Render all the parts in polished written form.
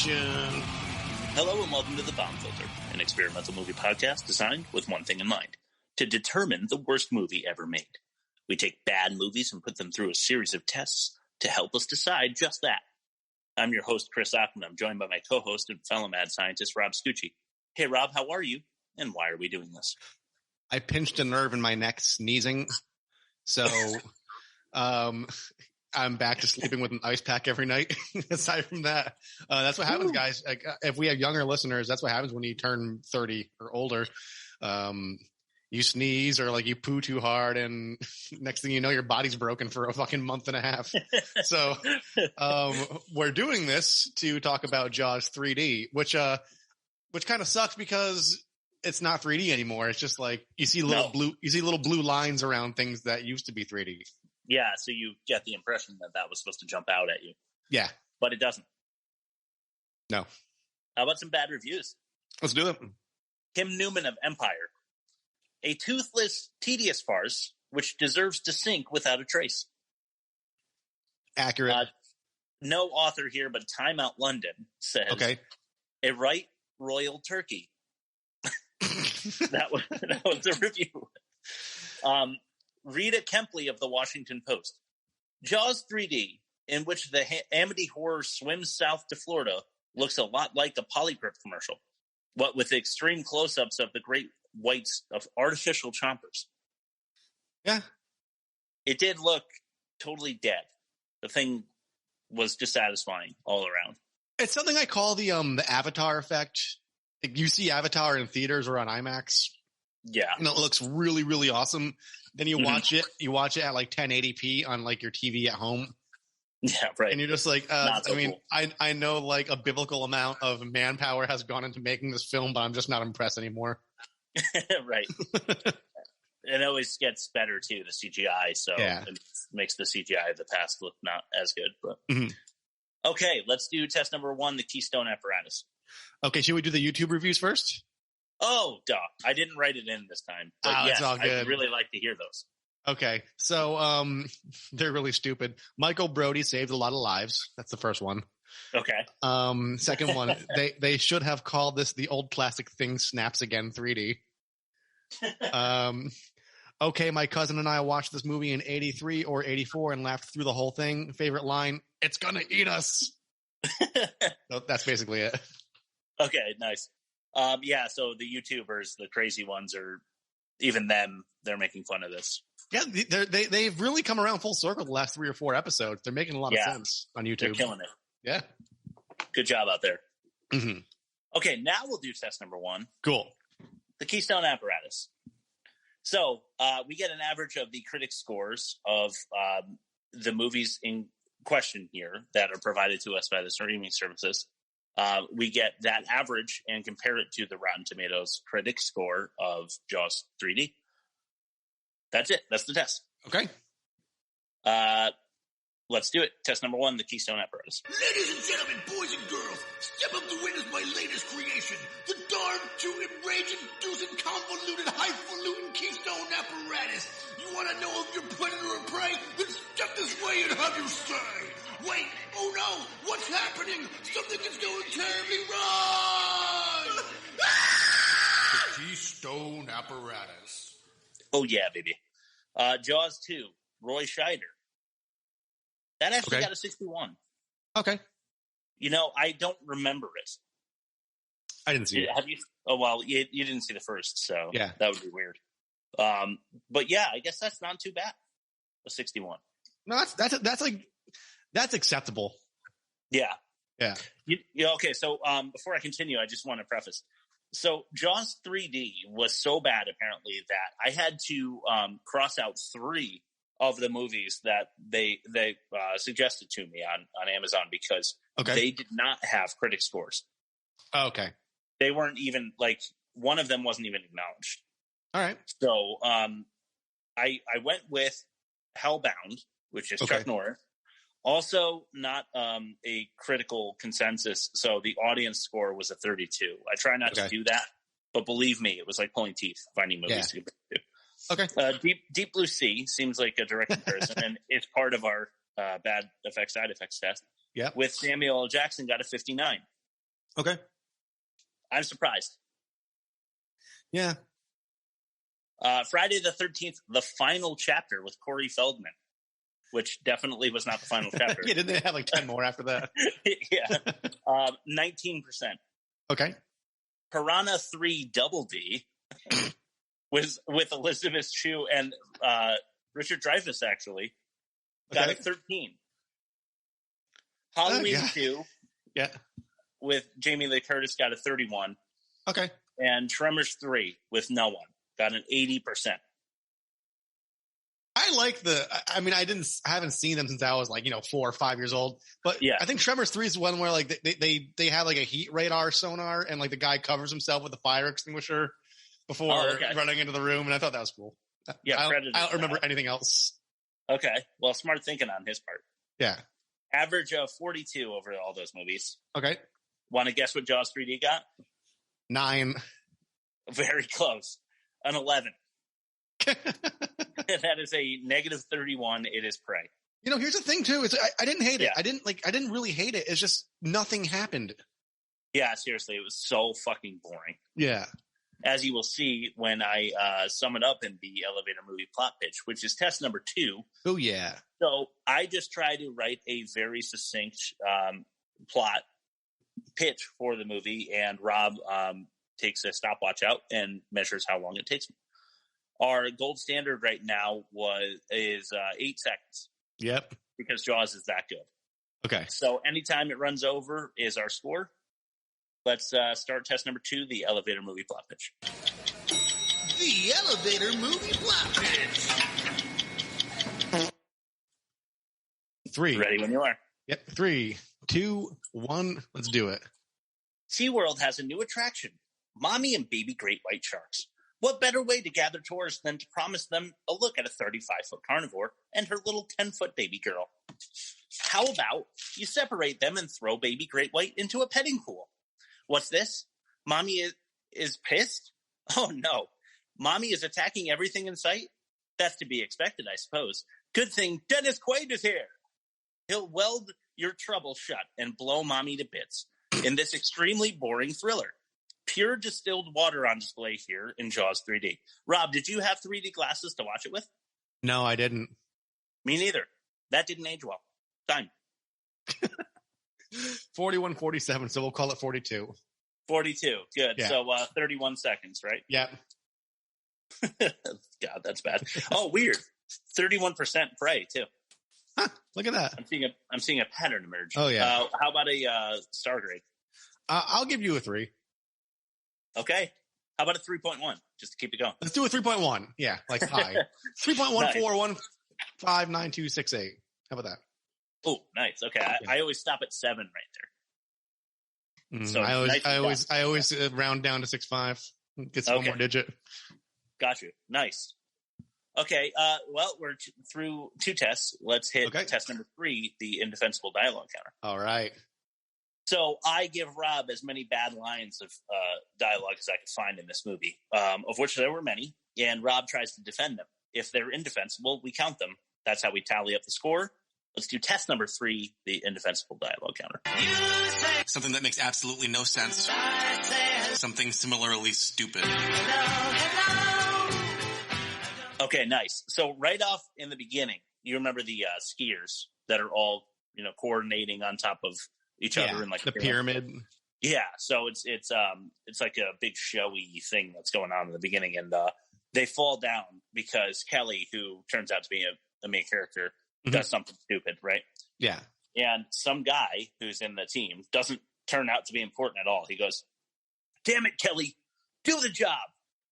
action. Hello and welcome to The Bomb Filter, an experimental movie podcast designed with one thing in mind: to determine the worst movie ever made. We take bad movies and put them through a series of tests to help us decide just that. I'm your host, Chris Ockman. I'm joined by my co-host and fellow mad scientist, Rob Scucci. Hey, Rob, how are you? And why are we doing this? I pinched a nerve in my neck sneezing, so I'm back to sleeping with an ice pack every night. Aside from that, that's what happens, guys. Like, if we have younger listeners, that's what happens when you turn 30 or older. You sneeze or like you poo too hard, and next thing you know, your body's broken for a fucking month and a half. So we're doing this to talk about Jaws 3D, which kind of sucks because it's not 3D anymore. It's just like you see little blue lines around things that used to be 3D. Yeah, so you get the impression that was supposed to jump out at you. Yeah. But it doesn't. No. How about some bad reviews? Let's do it. Kim Newman of Empire. A toothless, tedious farce which deserves to sink without a trace. Accurate. No author here, but Time Out London says, okay, a right royal turkey. that was the review. Rita Kempley of the Washington Post. Jaws 3D, in which the Amity horror swims south to Florida, looks a lot like a Polygrip commercial, what with extreme close-ups of the great whites of artificial chompers. Yeah. It did look totally dead. The thing was dissatisfying all around. It's something I call the Avatar effect. Like, you see Avatar in theaters or on IMAX. Yeah. And it looks really, really awesome. Then you watch it at like 1080p on like your TV at home. Yeah, right. And you're just like, cool. I know like a biblical amount of manpower has gone into making this film, but I'm just not impressed anymore. Right. It always gets better too, the CGI. So It makes the CGI of the past look not as good. But Okay, let's do test number 1, the Keystone apparatus. Okay, should we do the YouTube reviews first? Oh, duh. I didn't write it in this time. But yes, all good. I'd really like to hear those. Okay, so they're really stupid. Michael Brody saved a lot of lives. That's the first one. Okay. Second one, they should have called this The Old Plastic Thing Snaps Again 3D. Okay, my cousin and I watched this movie in 83 or 84 and laughed through the whole thing. Favorite line, it's gonna eat us. So that's basically it. Okay, nice. So the YouTubers, the crazy ones, are even them. They're making fun of this. Yeah, they've really come around full circle the last 3 or 4 episodes. They're making a lot of sense on YouTube. They're killing it. Yeah. Good job out there. Mm-hmm. Okay, now we'll do test number 1. Cool. The Keystone apparatus. So we get an average of the critics' scores of the movies in question here that are provided to us by the streaming services. We get that average and compare it to the Rotten Tomatoes critic score of Jaws 3D. That's it. That's the test. Okay. Let's do it. Test number 1, the Keystone apparatus. Ladies and gentlemen, boys and girls, step up to witness my latest creation, the darn, tootin', rage-inducing, convoluted, highfalutin Keystone apparatus. You want to know if you're predator or prey? Then step this way and have your say. Wait, oh no, what's happening? Something is going terribly wrong! The Keystone apparatus. Oh yeah, baby. Jaws 2, Roy Scheider. That actually got a 61. Okay. You know, I don't remember it. I didn't see it. Have you? Oh, well, you didn't see the first, so that would be weird. But yeah, I guess that's not too bad. A 61. No, that's acceptable. Yeah. Yeah. Okay, so before I continue, I just want to preface. So Jaws 3D was so bad, apparently, that I had to cross out 3 of the movies that they suggested to me on Amazon because they did not have critic scores. Oh, okay. They weren't even, like, one of them wasn't even acknowledged. All right. So I went with Hellbound, which is Chuck Norris. Also not a critical consensus, so the audience score was a 32. I try not to do that, but believe me, it was like pulling teeth finding movies to compare to. Okay. Deep Blue Sea seems like a direct comparison, and it's part of our bad effects, side effects test. Yeah. With Samuel L. Jackson, got a 59. Okay. I'm surprised. Yeah. Friday the 13th, the final chapter with Corey Feldman, which definitely was not the final chapter. Yeah, didn't they have like 10 more after that? Yeah. 19%. Okay. Piranha 3 Double D was with Elizabeth Shue and Richard Dreyfuss, actually. Got a 13. Halloween 2 yeah. with Jamie Lee Curtis got a 31. Okay. And Tremors 3 with no one got an 80%. I like I mean, I haven't seen them since I was like, 4 or 5 years old, but yeah. I think Tremors 3 is one where like they have like a heat radar sonar and like the guy covers himself with a fire extinguisher before running into the room. And I thought that was cool. Yeah. I don't remember anything else. Okay. Well, smart thinking on his part. Yeah. Average of 42 over all those movies. Okay. Want to guess what Jaws 3D got? 9. Very close. An 11. That is a negative 31. It is Prey. Here's the thing too. I didn't hate it. I didn't really hate it. It's just nothing happened. Yeah, seriously. It was so fucking boring. Yeah. As you will see when I sum it up in the elevator movie plot pitch, which is test number 2. Oh, yeah. So I just try to write a very succinct plot pitch for the movie, and Rob takes a stopwatch out and measures how long it takes me. Our gold standard right now is 8 seconds. Yep. Because Jaws is that good. Okay. So anytime it runs over is our score. Let's start test number 2, the elevator movie plot pitch. The elevator movie plot pitch. 3. Ready when you are. Yep. 3, 2, 1. Let's do it. SeaWorld has a new attraction, Mommy and Baby Great White Sharks. What better way to gather tourists than to promise them a look at a 35-foot carnivore and her little 10-foot baby girl? How about you separate them and throw Baby Great White into a petting pool? What's this? Mommy is pissed? Oh, no. Mommy is attacking everything in sight? That's to be expected, I suppose. Good thing Dennis Quaid is here. He'll weld your trouble shut and blow Mommy to bits in this extremely boring thriller. Pure distilled water on display here in Jaws 3D. Rob, did you have 3D glasses to watch it with? No, I didn't. Me neither. That didn't age well. Time. 41-47, so we'll call it 42. 42. Good. Yeah. So 31 seconds, right? Yeah. God, that's bad. Oh, weird. 31% Prey, too. Huh, look at that. I'm seeing a pattern emerge. Oh, yeah. How about a star grade? I'll give you a 3. Okay. How about a 3.1? Just to keep it going. Let's do a 3.1. Yeah, like high. 3.14159268. How about that? Oh, nice. Okay. I always stop at 7 right there. So I always round down to 6.5. Gets one more digit. Got you. Nice. Okay. Well, we're through 2 tests. Let's hit test number 3, the indefensible dialogue counter. All right. So I give Rob as many bad lines of dialogue as I could find in this movie, of which there were many, and Rob tries to defend them. If they're indefensible, we count them. That's how we tally up the score. Let's do test number 3, the indefensible dialogue counter. Something that makes absolutely no sense. Something similarly stupid. Okay, nice. So right off in the beginning, you remember the skiers that are all, coordinating on top of each other in like the pyramid. Yeah. So it's like a big showy thing that's going on in the beginning, and they fall down because Kelly, who turns out to be a main character, does something stupid, right? Yeah. And some guy who's in the team doesn't turn out to be important at all. He goes, "Damn it, Kelly, do the job.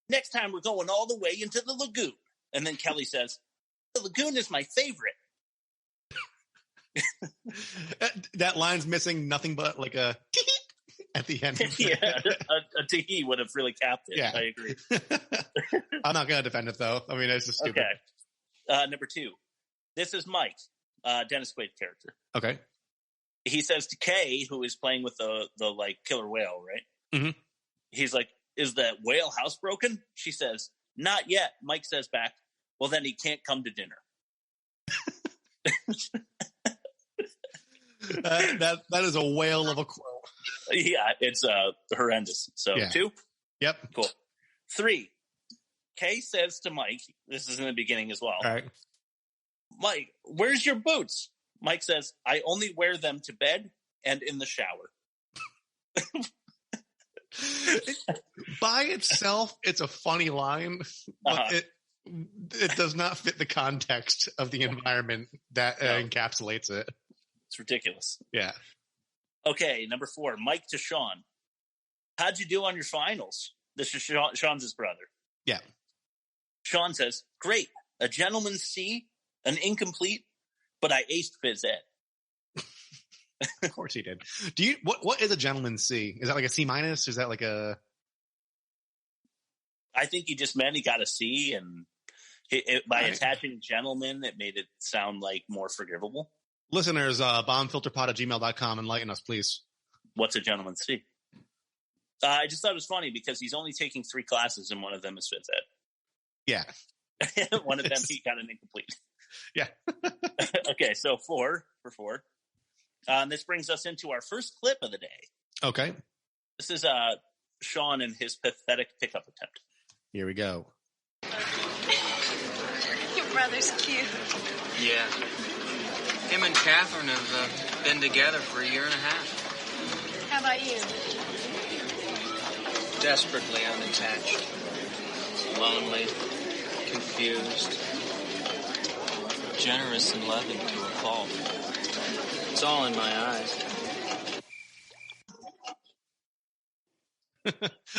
Next time we're going all the way into the lagoon." And then Kelly says, "The lagoon is my favorite." That line's missing nothing but like a at the end. Yeah, a tee would have really capped it. Yeah. I agree. I'm not going to defend it, though. I mean, it's just stupid. Okay. Number 2. This is Mike, Dennis Quaid's character. Okay. He says to Kay, who is playing with the like killer whale, right? Mm-hmm. He's like, "Is that whale housebroken?" She says, "Not yet." Mike says back, "Well, then he can't come to dinner." That is a whale of a quote. Yeah, it's horrendous. So Yeah. 2? Yep. Cool. 3, Kay says to Mike, this is in the beginning as well. All right. Mike, where's your boots? Mike says, I only wear them to bed and in the shower. By itself, it's a funny line, but it does not fit the context of the environment that encapsulates it. It's ridiculous. Yeah. Okay, number 4, Mike to Sean. How'd you do on your finals? This is Sean's his brother. Yeah. Sean says, great. A gentleman's C, an incomplete, but I aced phys ed. Of course he did. Do you? What is a gentleman's C? Is that like a C minus? Is that like a? I think he just meant he got a C, and by attaching gentleman, it made it sound like more forgivable. Listeners, bombfilterpod@gmail.com, enlighten us, please. What's a gentleman's C? I just thought it was funny because he's only taking 3 classes, and one of them is phys ed. Yeah. One of them he got an incomplete. Yeah. Okay, so 4 for 4. This brings us into our first clip of the day. Okay. This is Sean and his pathetic pickup attempt. Here we go. Your brother's cute. Yeah. Him and Catherine have been together for 1.5 years. How about you? Desperately unattached. Lonely. Confused. Generous and loving to a fault. It's all in my eyes.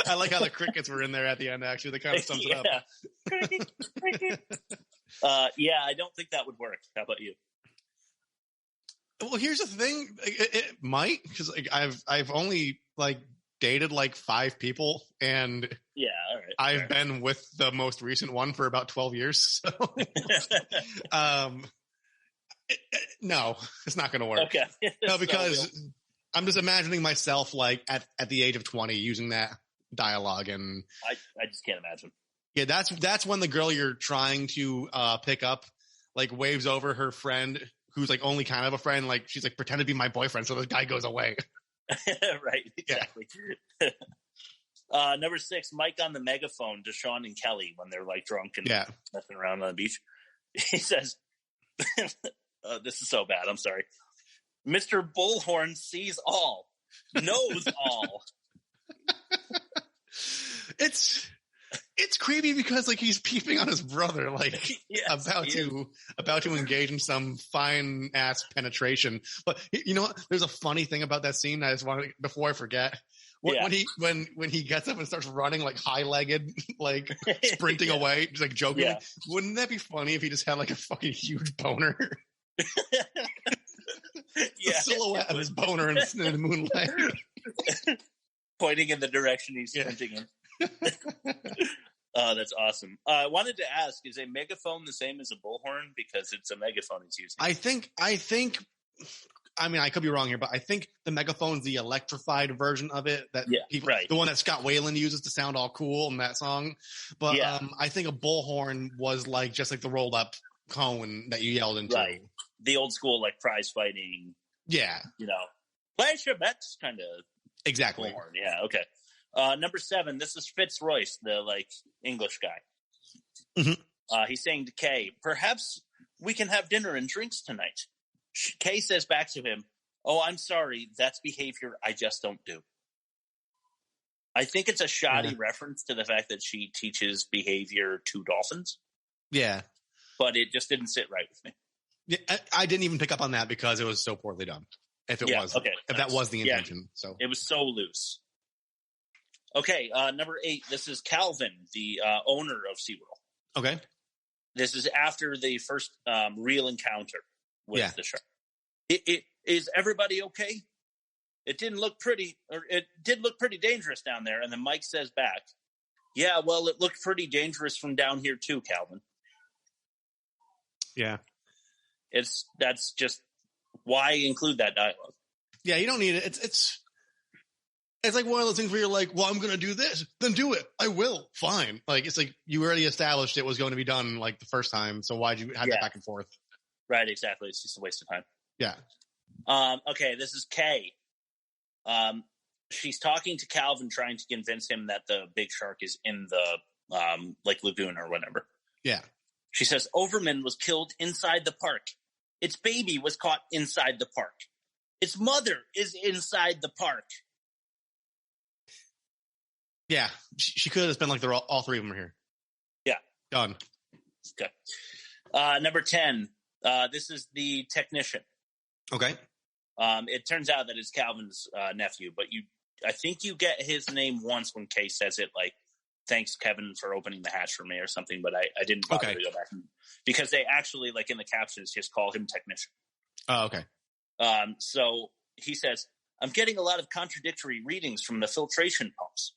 I like how the crickets were in there at the end, actually. They kind of sums it up. Cricket. Yeah, I don't think that would work. How about you? Well, here's the thing. It might, because like, I've only like dated like 5 people, and yeah, all right. I've been with the most recent one for about 12 years. So, no, it's not going to work. Okay. No, because I'm just imagining myself like at the age of 20 using that dialogue, and I just can't imagine. Yeah, that's when the girl you're trying to pick up like waves over her friend who's like only kind of a friend, like she's like pretend to be my boyfriend, so the guy goes away. Right, exactly. Yeah. Number 6, Mike on the megaphone to Sean and Kelly when they're like drunk and messing around on the beach. He says, this is so bad, I'm sorry. Mr. Bullhorn sees all, knows all. It's creepy because like he's peeping on his brother, like yes, about to engage in some fine ass penetration. But you know what? There's a funny thing about that scene. I just want to, before I forget, when he gets up and starts running like high legged, like sprinting away, just like joking. Yeah. Wouldn't that be funny if he just had like a fucking huge boner? The silhouette of his boner in the moonlight, pointing in the direction he's sprinting in. That's awesome. I wanted to ask, is a megaphone the same as a bullhorn? Because it's a megaphone he's using. I think, I mean, I could be wrong here, but I think the megaphone's the electrified version of it that the one that Scott Weiland uses to sound all cool in that song. But I think a bullhorn was like just like the rolled up cone that you yelled into. Right. The old school like prize fighting. Yeah. You know, place your bets kind of. Exactly. Bullhorn. Yeah. Okay. Number 7, this is Fitzroyce, the like English guy. Mm-hmm. He's saying to Kay, perhaps we can have dinner and drinks tonight. Kay says back to him, oh, I'm sorry. That's behavior I just don't do. I think it's a shoddy reference to the fact that she teaches behavior to dolphins. Yeah. But it just didn't sit right with me. Yeah, I didn't even pick up on that because it was so poorly done. If that was the intention. So it was so loose. Okay, number 8, this is Calvin, the owner of SeaWorld. Okay. This is after the first real encounter with the shark. Is everybody okay? It did look pretty dangerous down there. And then Mike says back, yeah, well, it looked pretty dangerous from down here too, Calvin. Yeah. That's just why include that dialogue. Yeah, you don't need it. It's like one of those things where you're like, well, I'm going to do this. Then do it. I will. Fine. Like, it's like you already established it was going to be done like the first time. So why'd you have that back and forth? Right. Exactly. It's just a waste of time. Yeah. Okay. This is Kay. she's talking to Calvin, trying to convince him that the big shark is in the lagoon or whatever. Yeah. She says, Overman was killed inside the park. Its baby was caught inside the park. Its mother is inside the park. Yeah. She could have just been like, all three of them are here. Yeah. Done. Okay. Number 10. This is the technician. Okay. It turns out that it's Calvin's nephew, but I think you get his name once when Kay says it, like, thanks, Kevin, for opening the hatch for me or something, but I didn't bother to go back. Because they actually, like, in the captions, just call him technician. Oh, okay. So he says, I'm getting a lot of contradictory readings from the filtration pumps.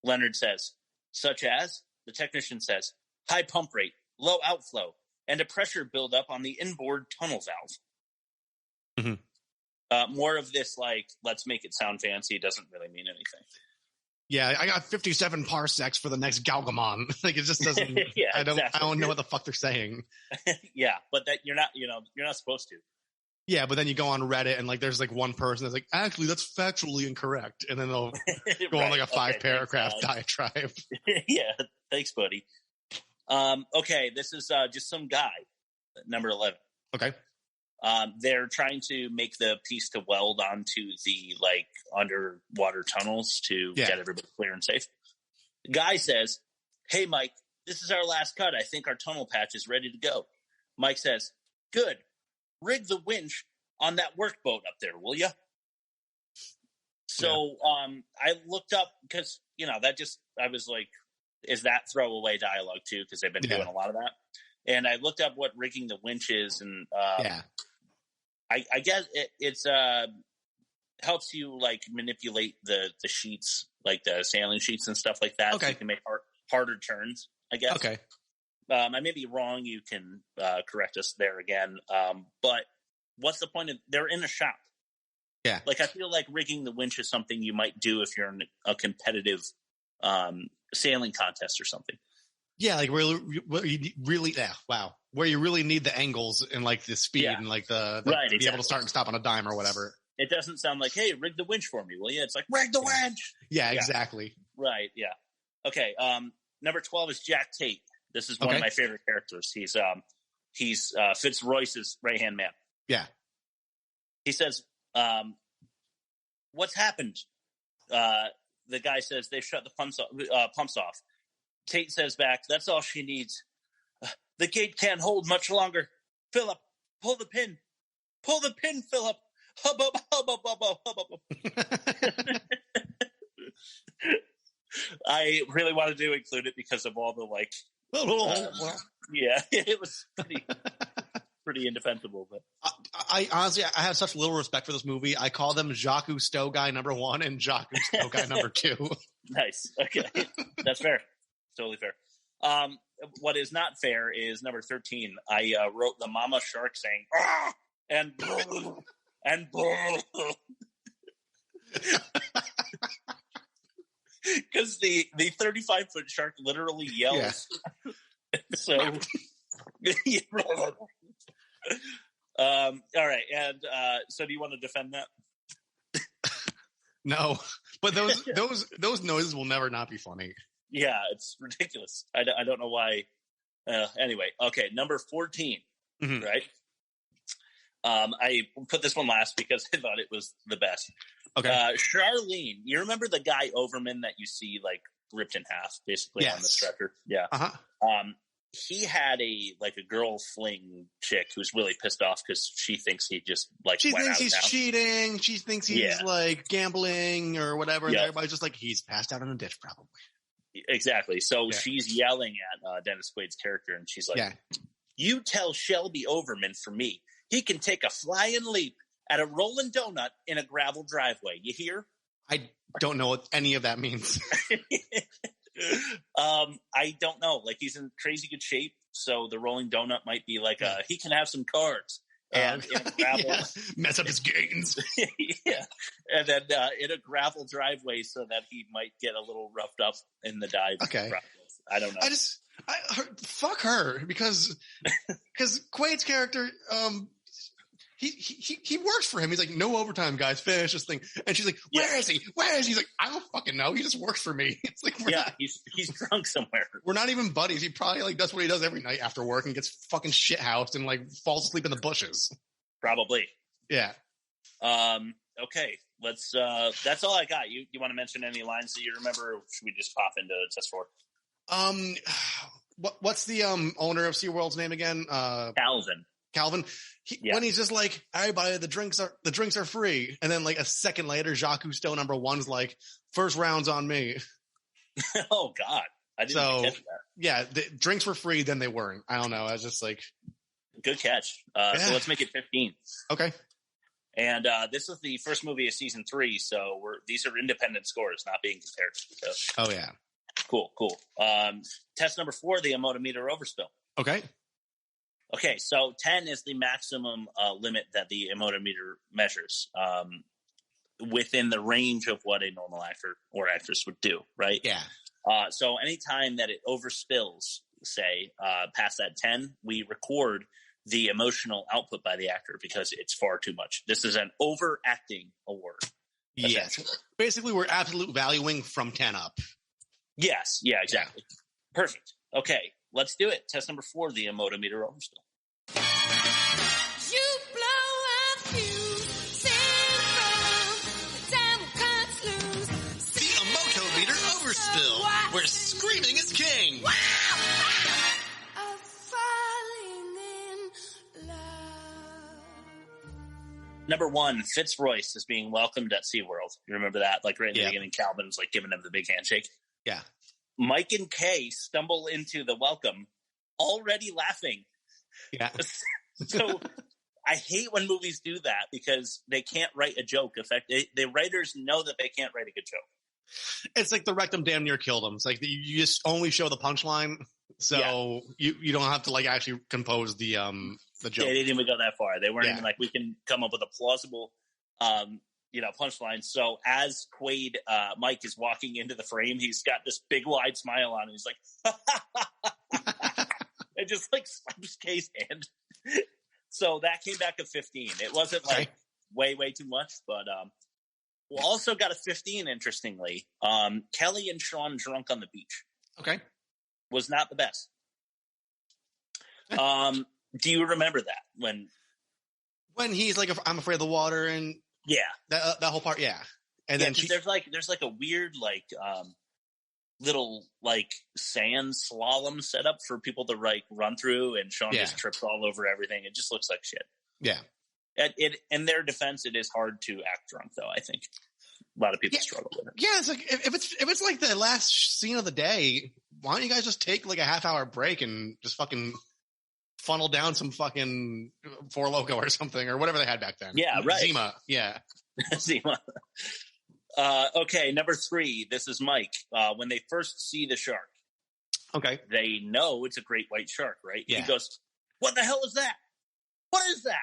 Leonard says, such as, the technician says, high pump rate, low outflow, and a pressure buildup on the inboard tunnel valve. Mm-hmm. More of this, like, let's make it sound fancy, doesn't really mean anything. Yeah, I got 57 parsecs for the next Galgamon. Like, it just doesn't. Yeah, I don't exactly. know what the fuck they're saying. Yeah, but that you're not supposed to. Yeah, but then you go on Reddit and like there's like one person that's like, actually, that's factually incorrect, and then they'll go on like a 5-paragraph diatribe. Yeah, thanks, buddy. Okay, this is just some guy, number 11. Okay. They're trying to make the piece to weld onto the like underwater tunnels to get everybody clear and safe. The guy says, hey, Mike, this is our last cut. I think our tunnel patch is ready to go. Mike says, good. Rig the winch on that workboat up there, will you? So I looked up because, I was like, is that throwaway dialogue too? Because they've been doing a lot of that. And I looked up what rigging the winch is, and I guess it's helps you like manipulate the sheets, like the sailing sheets and stuff like that. Okay. So you can make harder turns, I guess. Okay. I may be wrong. You can correct us there again. But what's the point of, they're in a shop. Yeah. Like, I feel like rigging the winch is something you might do if you're in a competitive sailing contest or something. Yeah, like where you really need the angles and like the speed and like the be able to start and stop on a dime or whatever. It doesn't sound like, hey, rig the winch for me, will you? It's like, rig the winch. Yeah, exactly. Right. Yeah. Okay. Number 12 is Jack Tate. This is one of my favorite characters. He's Fitzroyce's right-hand man. Yeah. He says, what's happened? The guy says they've shut the pumps off. Tate says back, that's all she needs. The gate can't hold much longer. Philip, pull the pin. Pull the pin, Philip. Hub, hub, hub, hub, hub, hub, hub. I really wanted to include it because of all the like. Yeah, it was pretty indefensible. But I honestly, I have such little respect for this movie. I call them Jacques Cousteau guy number 1 and Jacques Cousteau guy number 2. Nice. Okay, that's fair. Totally fair. What is not fair is number 13. I wrote the mama shark saying "Ah!" and because the 35-foot shark literally yells. Yeah. So all right, and so do you want to defend that? No, but those noises will never not be funny. Yeah, it's ridiculous. I don't know why. Anyway, okay, number 14, right? I put this one last because I thought it was the best. Okay. Charlene, you remember the guy Overman that you see like ripped in half, basically on the stretcher? Yeah. Uh-huh. He had a girl fling chick who's really pissed off because she thinks he just like she went thinks out he's of town. Cheating. She thinks he's like gambling or whatever. And everybody's just like, he's passed out in a ditch probably. Exactly. So she's yelling at Dennis Quaid's character, and she's like, "You tell Shelby Overman for me. He can take a flying leap at a rolling donut in a gravel driveway. You hear?" I don't know what any of that means. I don't know. Like, he's in crazy good shape, so the rolling donut might be like he can have some carbs and in a gravel mess up his gains. Yeah, and then in a gravel driveway, so that he might get a little roughed up in the dive. Okay, process. I don't know. Fuck her because Quaid's character, he works for him. He's like, no overtime, guys. Finish this thing. And she's like, where is he? Where is he? He's like, I don't fucking know. He just works for me. It's like, he's drunk somewhere. We're not even buddies. He probably like does what he does every night after work and gets fucking shit housed and like falls asleep in the bushes. Probably. Yeah. Okay. Let's. That's all I got. You want to mention any lines that you remember? Or should we just pop into test 4? What's the owner of SeaWorld's name again? Calvin. When he's just like, everybody, the drinks are free, and then like a second later, Jacques Cousteau #1's like, first round's on me. Oh God, I didn't catch that. Yeah, the drinks were free, then they weren't. I don't know. I was just like, good catch. So let's make it 15. Okay. And this is the first movie of season 3, so these are independent scores, not being compared. So. Oh yeah. Cool. Test number 4, the emotometer overspill. Okay, so 10 is the maximum limit that the emotometer measures within the range of what a normal actor or actress would do, right? Yeah. So anytime that it overspills, say, past that 10, we record the emotional output by the actor because it's far too much. This is an overacting award. Yes. Basically, we're absolute valuing from 10 up. Yes. Yeah, exactly. Yeah. Perfect. Okay, let's do it. Test number 4, the emotometer overspill. You blow a fuse, send from the time cuts loose. The emotometer overspill, where screaming is king. Of falling in love. Number 1, Fitzroyce is being welcomed at SeaWorld. You remember that? Like right in the beginning, Calvin's like giving him the big handshake. Yeah. Mike and Kay stumble into the welcome already laughing. Yeah. So I hate when movies do that because they can't write a joke. In fact, the writers know that they can't write a good joke. It's like the rectum damn near killed him. It's like you just only show the punchline, so you don't have to like actually compose the joke. They didn't even go that far. They weren't even like, we can come up with a plausible punchline. So as Quaid, Mike is walking into the frame, he's got this big wide smile on, and he's like, and just like slaps Kay's hand. So that came back at 15. It wasn't like way too much, but we also got a 15. Interestingly, Kelly and Sean drunk on the beach. Okay, was not the best. Do you remember that when he's like, I'm afraid of the water, and that whole part, and then there's like a weird like little like sand slalom setup for people to like run through, and Sean just trips all over everything. It just looks like shit. Yeah. In their defense, it is hard to act drunk, though. I think a lot of people struggle with it. Yeah, it's like if it's like the last scene of the day, why don't you guys just take like a half-hour break and just fucking funnel down some fucking Four Loko or something or whatever they had back then? Yeah, right. Zima, yeah. Zima. Okay, number 3. This is Mike. When they first see the shark, they know it's a great white shark, right? Yeah. He goes, "What the hell is that? What is that?"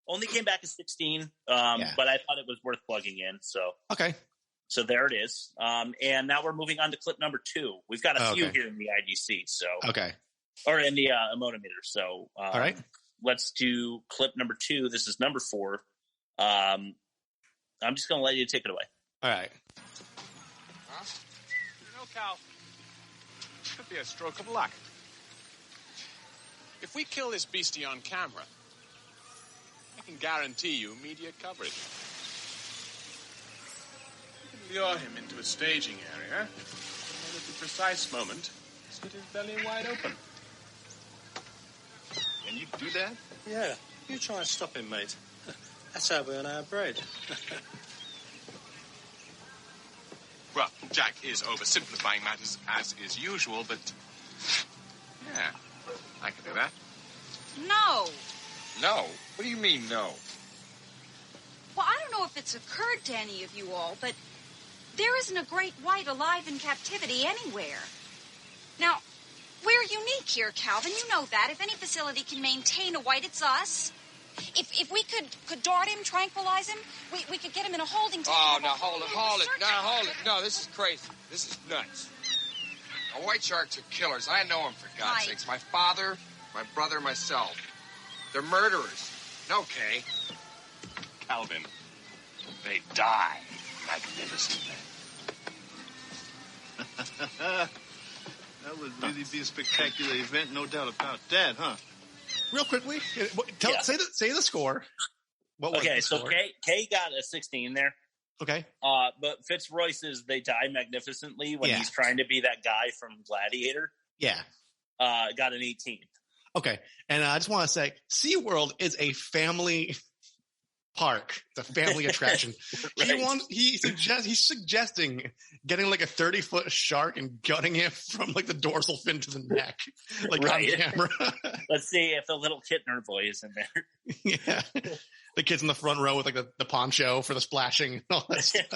Only came back as 16, but I thought it was worth plugging in. So there it is. And now we're moving on to clip number 2. We've got a few here in the IDC, or in the emotometer. So all right, let's do clip number 2. This is number 4. I'm just going to let you take it away. All right. Huh? You know, Cal, could be a stroke of luck. If we kill this beastie on camera, I can guarantee you media coverage. We can lure him into a staging area, and at the precise moment, slit his belly wide open. Can you do that? Yeah. You try and stop him, mate. That's how we earn our bread. Well, Jack is oversimplifying matters as is usual, but yeah, I can do that. No. No? What do you mean, no? Well, I don't know if it's occurred to any of you all, but there isn't a great white alive in captivity anywhere. Now, we're unique here, Calvin. You know that. If any facility can maintain a white, it's us. If we could dart him, tranquilize him, we could get him in a holding tank. Oh, now hold it. No, this is crazy. This is nuts. Now, white sharks are killers. I know them, for God's sakes. My father, my brother, myself. They're murderers. Okay. Calvin, they die magnificently. That would really be a spectacular event, no doubt about that, huh? Real quickly, say the score. What was Okay, the so score? Kay got a 16 there. Okay. But Fitzroyce's They Die Magnificently when Yeah. he's trying to be that guy from Gladiator Yeah. got an 18. Okay. And I just want to say, SeaWorld is a family park. It's a family attraction. Right. He's suggesting getting like a 30-foot shark and gutting it from like the dorsal fin to the neck, like Right. on camera. Let's see if the little Kittner boy is in there. Yeah. The kids in the front row with like the poncho for the splashing and all that stuff.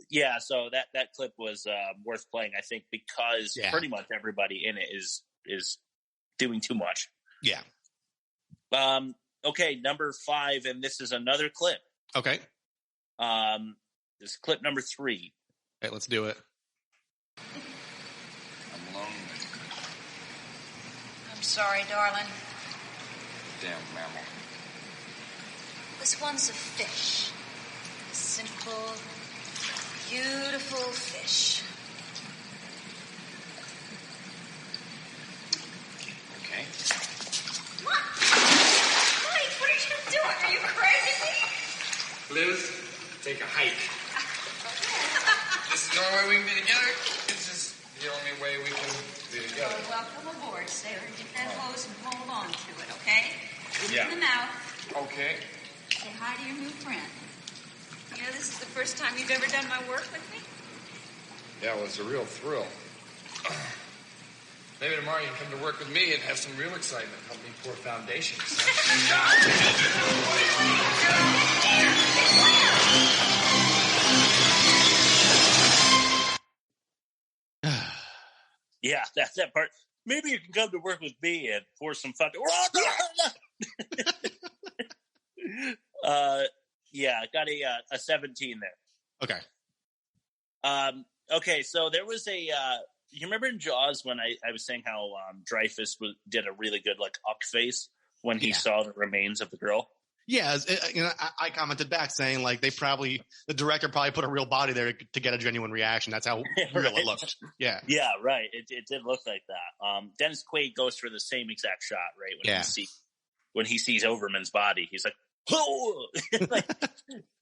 Yeah. So that clip was worth playing, I think, because pretty much everybody in it is doing too much. Yeah. Okay, number 5, and this is another clip. Okay. This is clip number 3. Okay, let's do it. I'm lonely. I'm sorry, darling. Damn mammal. This one's a fish. A simple, beautiful fish. Okay. What? Mike, what are you doing? Are you crazy? Liz, take a hike. This is the only way we can be together. This is the only way we can be together. Welcome aboard, sailor. Get that hose and hold on to it, okay? Yeah. In the mouth. Okay. Say hi to your new friend. You know, this is the first time you've ever done my work with me? Yeah, well, it's a real thrill. Maybe tomorrow you can come to work with me and have some real excitement. Help me pour foundations. Yeah, that's that part. Maybe you can come to work with me and pour some fun. Yeah, got a 17 there. Okay. Okay, so there was a. You remember in Jaws when I was saying how Dreyfuss did a really good like uck face when he saw the remains of the girl? Yeah, I commented back saying like the director probably put a real body there to get a genuine reaction. That's how real it looked. Yeah. Yeah, right. It did look like that. Dennis Quaid goes for the same exact shot, right? When he sees Overman's body, he's like, oh!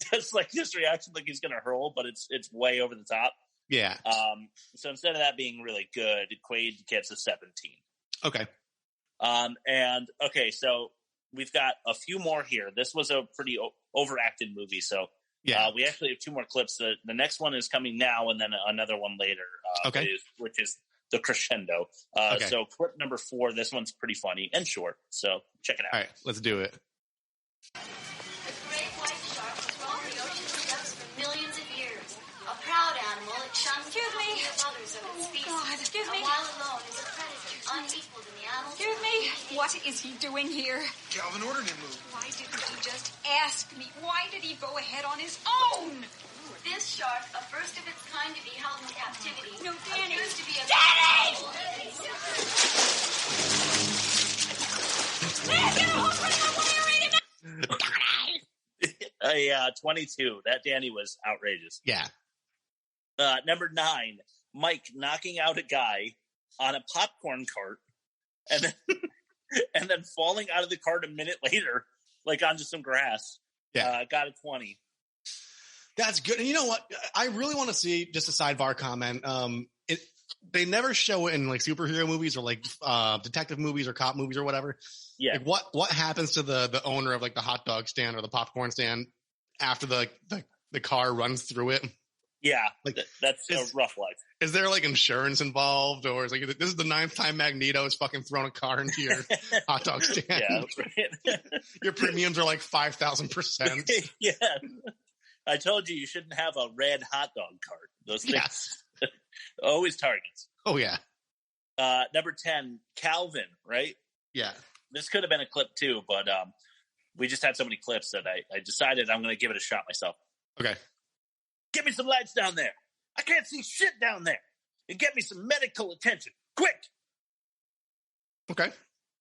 That's like this reaction, like he's gonna hurl, but it's way over the top. Yeah. So instead of that being really good, Quaid gets a 17. Okay. And okay, so we've got a few more here. This was a pretty overacted movie, so we actually have 2 more clips. The next one is coming now, and then another one later. Okay. Which is the crescendo. So clip number 4. This one's pretty funny and short. So check it out. All right, let's do it. The great white shark has roamed the ocean's depths for millions of years. A proud animal, it shuns the company of others of its species. Excuse me. While alone is a predator, unequaled in the animal. Excuse me. What is he doing here? Calvin ordered him moved. Why didn't he just ask me? Why did he go ahead on his own? This shark, a first of its kind to be held in captivity, No, Danny. appears to be a Danny! Get a hold of him! Yeah, 22. That Danny was outrageous. Yeah. Number 9, Mike knocking out a guy on a popcorn cart and then and then falling out of the cart a minute later, like onto some grass. Yeah. Got a 20. That's good. And you know what? I really want to see, just a sidebar comment. They never show it in like superhero movies or like detective movies or cop movies or whatever. Yeah. Like what happens to the owner of like the hot dog stand or the popcorn stand after the car runs through it? Yeah. Like that's a rough life. Is there like insurance involved, or is like this is the 9th time Magneto has fucking thrown a car into your hot dog stand? Yeah. Right. Your premiums are like 5,000%. Yeah. I told you shouldn't have a red hot dog cart. Those things always targets. Oh yeah. Number 10, Calvin, right? Yeah. This could have been a clip too, but we just had so many clips that I decided I'm going to give it a shot myself. Okay. Get me some lights down there. I can't see shit down there. And get me some medical attention. Quick. Okay.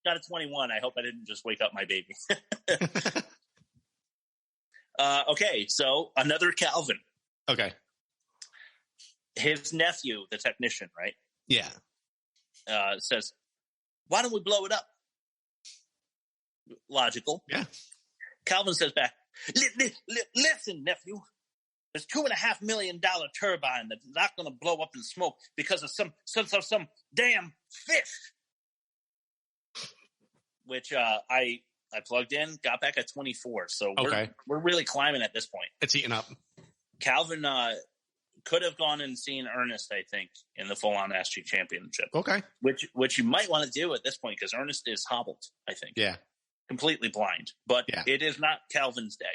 got a 21. I hope I didn't just wake up my baby. Okay, so another Calvin. Okay. His nephew, the technician, right? Yeah. Says, why don't we blow it up? Logical. Yeah. Calvin says back, listen, nephew. There's $2.5 million turbine that's not going to blow up in smoke because of some damn fish. Which I plugged in, got back at 24. So we're really climbing at this point. It's eating up. Calvin could have gone and seen Ernest, I think, in the full-on Ass Cheek Championship. Okay. Which you might want to do at this point because Ernest is hobbled, I think. Yeah. Completely blind. But it is not Calvin's day.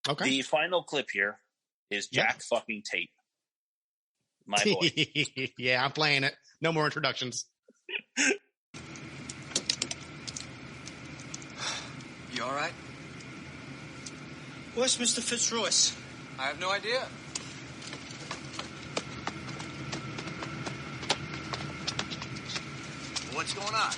Okay. The final clip here is Jack fucking Tate. My boy. Yeah, I'm playing it. No more introductions. You all right? Where's Mr. Fitzroyce? I have no idea. What's going on?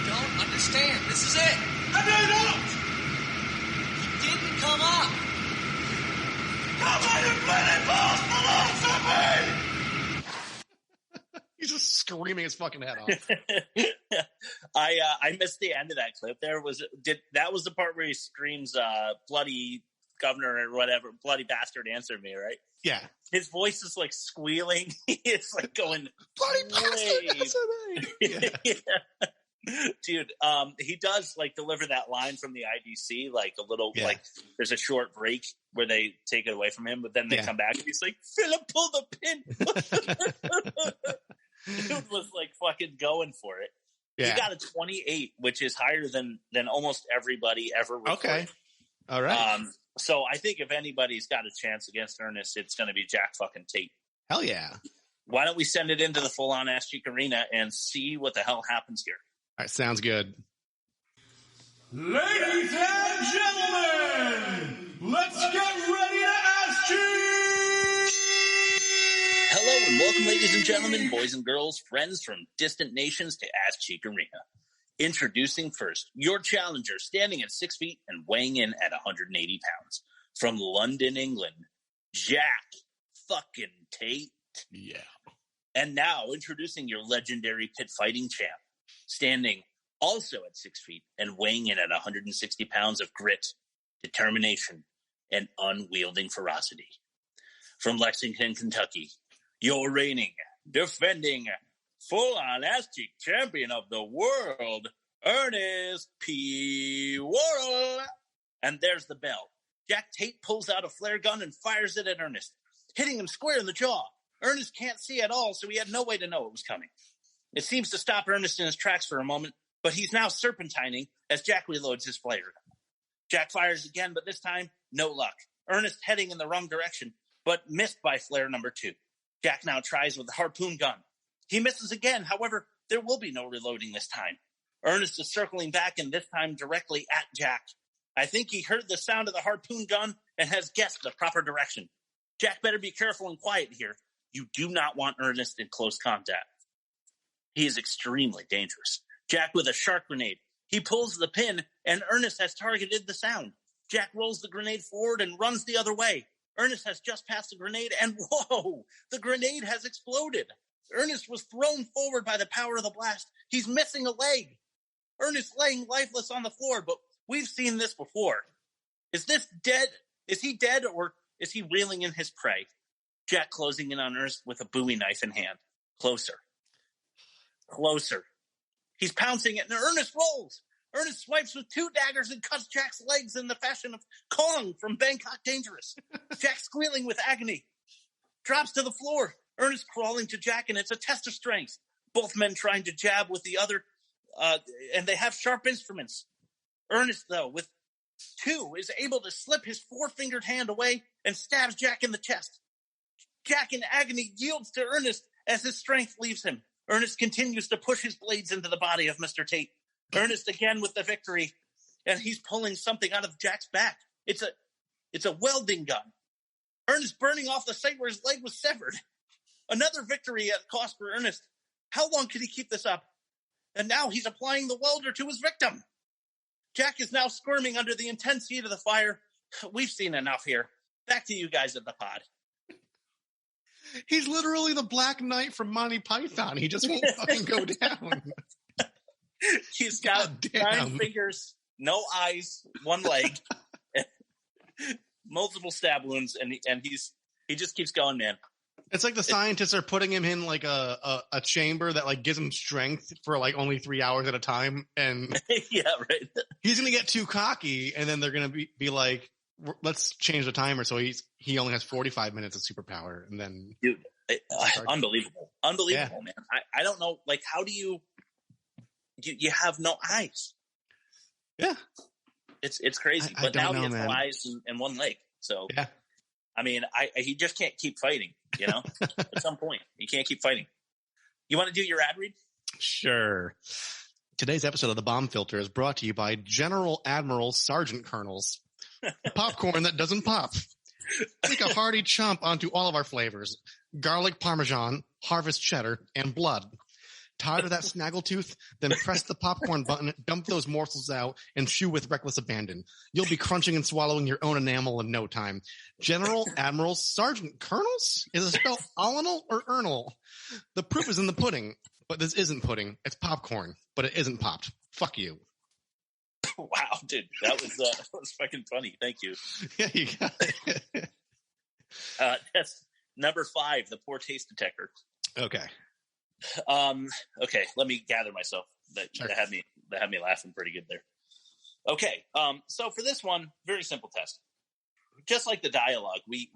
Don't understand. This is it. I don't. He didn't come up. He's just screaming his fucking head off. I missed the end of that clip. That was the part where he screams, bloody governor or whatever, bloody bastard, answer me, right? Yeah. His voice is like squealing. It's like going, bloody bastard, answer me. Yeah. Dude, he does like deliver that line from the IDC, like a little, like there's a short break where they take it away from him, but then they come back and he's like, Philip, pull the pin. Dude was like fucking going for it. Yeah. He got a 28, which is higher than almost everybody ever recorded. Okay. All right. So I think if anybody's got a chance against Ernest, it's going to be Jack fucking Tate. Hell yeah. Why don't we send it into the full-on Ass Cheek Arena and see what the hell happens here? All right, sounds good. Ladies and gentlemen, let's get ready to ask cheek! Hello and welcome, ladies and gentlemen, boys and girls, friends from distant nations to Ass Cheek Arena. Introducing first, your challenger, standing at 6 feet and weighing in at 180 pounds. From London, England, Jack fucking Tate. Yeah. And now, introducing your legendary pit fighting champ, standing also at 6 feet and weighing in at 160 pounds of grit, determination, and unwielding ferocity. From Lexington, Kentucky, your reigning, defending, full-on Ass Cheek champion of the world, Ernest P. Worrell. And there's the bell. Jack Tate pulls out a flare gun and fires it at Ernest, hitting him square in the jaw. Ernest can't see at all, so he had no way to know it was coming. It seems to stop Ernest in his tracks for a moment, but he's now serpentining as Jack reloads his flare. Jack fires again, but this time, no luck. Ernest heading in the wrong direction, but missed by flare number 2. Jack now tries with the harpoon gun. He misses again, however, there will be no reloading this time. Ernest is circling back, and this time directly at Jack. I think he heard the sound of the harpoon gun and has guessed the proper direction. Jack better be careful and quiet here. You do not want Ernest in close contact. He is extremely dangerous. Jack with a shark grenade. He pulls the pin, and Ernest has targeted the sound. Jack rolls the grenade forward and runs the other way. Ernest has just passed the grenade, and whoa! The grenade has exploded. Ernest was thrown forward by the power of the blast. He's missing a leg. Ernest laying lifeless on the floor, but we've seen this before. Is this dead? Is he dead, or is he reeling in his prey? Jack closing in on Ernest with a Bowie knife in hand. Closer. Closer. He's pouncing it, and Ernest rolls. Ernest swipes with 2 daggers and cuts Jack's legs in the fashion of Kong from Bangkok Dangerous. Jack squealing with agony. Drops to the floor. Ernest crawling to Jack, and it's a test of strength. Both men trying to jab with the other, and they have sharp instruments. Ernest, though, with 2, is able to slip his 4-fingered hand away and stabs Jack in the chest. Jack, in agony, yields to Ernest as his strength leaves him. Ernest continues to push his blades into the body of Mr. Tate. Ernest again with the victory, and he's pulling something out of Jack's back. It's It's a welding gun. Ernest burning off the site where his leg was severed. Another victory at cost for Ernest. How long could he keep this up? And now he's applying the welder to his victim. Jack is now squirming under the intense heat of the fire. We've seen enough here. Back to you guys at the pod. He's literally the Black Knight from Monty Python. He just won't fucking go down. He's got 9 fingers, no eyes, 1 leg, multiple stab wounds, and he just keeps going, man. It's like the scientists are putting him in like a chamber that like gives him strength for like only 3 hours at a time, and yeah, right. He's gonna get too cocky, and then they're gonna be like, let's change the timer so he only has 45 minutes of superpower, and then dude, unbelievable, yeah. Man. I don't know, like, how do you have no eyes? Yeah, it's crazy. But now he has no eyes and 1 leg. So yeah, I mean, he just can't keep fighting. You know, at some point he can't keep fighting. You want to do your ad read? Sure. Today's episode of The Bomb Filter is brought to you by General Admiral Sergeant Colonels. Popcorn that doesn't pop. Take a hearty chomp onto all of our flavors. Garlic Parmesan, Harvest Cheddar, and blood. Tired of that snaggletooth? Then press the popcorn button, dump those morsels out, and chew with reckless abandon. You'll be crunching and swallowing your own enamel in no time. General, Admiral, Sergeant, Colonels? Is it spelled Ollinal or Ernal? The proof is in the pudding, but this isn't pudding. It's popcorn, but it isn't popped. Fuck you. Wow, dude, that was fucking funny. Thank you. Yeah, you got it. That's number 5, the poor taste detector. Okay. Okay, let me gather myself. That had me laughing pretty good there. Okay, so for this one, very simple test. Just like the dialogue, we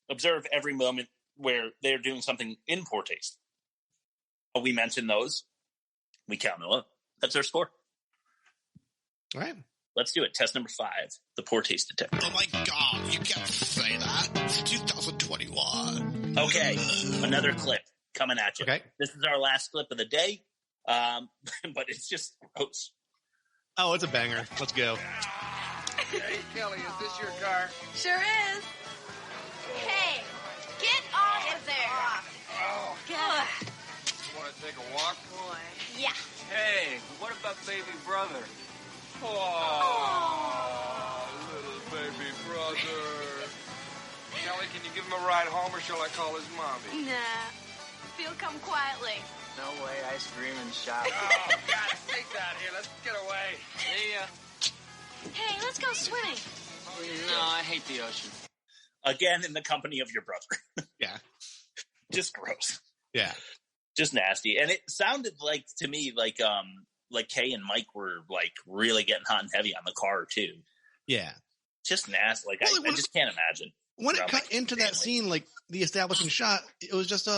observe every moment where they're doing something in poor taste. We mention those. We count them up. That's our score. All right. Let's do it. Test number 5, the poor taste detector. Oh my God, you can't say that. It's 2021. Okay, another clip coming at you. Okay. This is our last clip of the day, but it's just gross. Oh, it's a banger. Let's go. Hey, Kelly, is this your car? Sure is. Hey, get off of there. Oh. Good. You want to take a walk? Boy. Yeah. Hey, what about baby brother? Oh, little baby brother. Kelly, can you give him a ride home, or shall I call his mommy? Nah. Phil, come quietly. No way, ice cream and shopping. Oh, God, take that here. Let's get away. See ya. Hey, let's go swimming. No, I hate the ocean. Again, in the company of your brother. Yeah. Just gross. Yeah. Just nasty. And it sounded like, to me, like Kay and Mike were like really getting hot and heavy on the car too. Yeah. Just nasty. Like, well, I just can't imagine. When it cut into that scene, like the establishing shot, it was just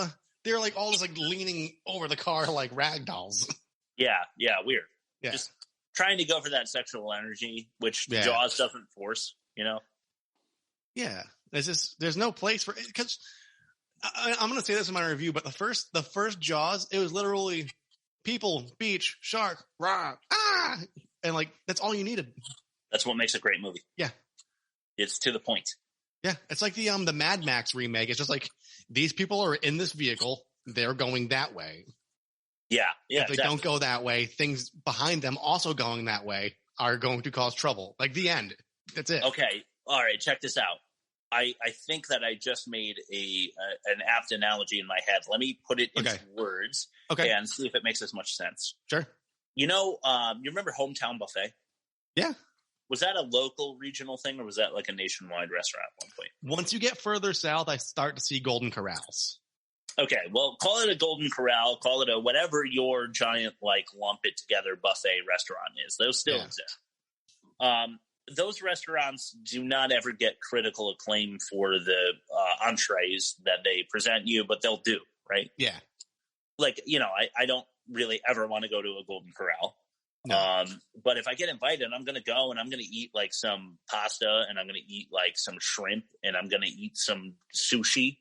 they were like all just like leaning over the car like rag dolls. Yeah, weird. Yeah. Just trying to go for that sexual energy, which Jaws doesn't force, you know? Yeah. There's no place for it, because I'm going to say this in my review, but the first Jaws, it was literally people, beach, shark, rock, and like, that's all you needed. That's what makes a great movie. Yeah. It's to the point. Yeah. It's like the Mad Max remake. It's just like, these people are in this vehicle. They're going that way. Yeah. If they don't go that way, things behind them also going that way are going to cause trouble. Like the end. That's it. Okay. All right. Check this out. I think that I just made an apt analogy in my head. Let me put it into words and see if it makes as much sense. Sure. You know, you remember Hometown Buffet? Yeah. Was that a local regional thing, or was that like a nationwide restaurant at one point? Once you get further south, I start to see Golden Corrals. Okay, well, call it a Golden Corral, call it a whatever your giant, like, lump it together buffet restaurant is. Those still exist. Those restaurants do not ever get critical acclaim for the entrees that they present you, but they'll do, right? Yeah. Like, you know, I don't really ever want to go to a Golden Corral. No. But if I get invited, I'm going to go and I'm going to eat like some pasta and I'm going to eat like some shrimp and I'm going to eat some sushi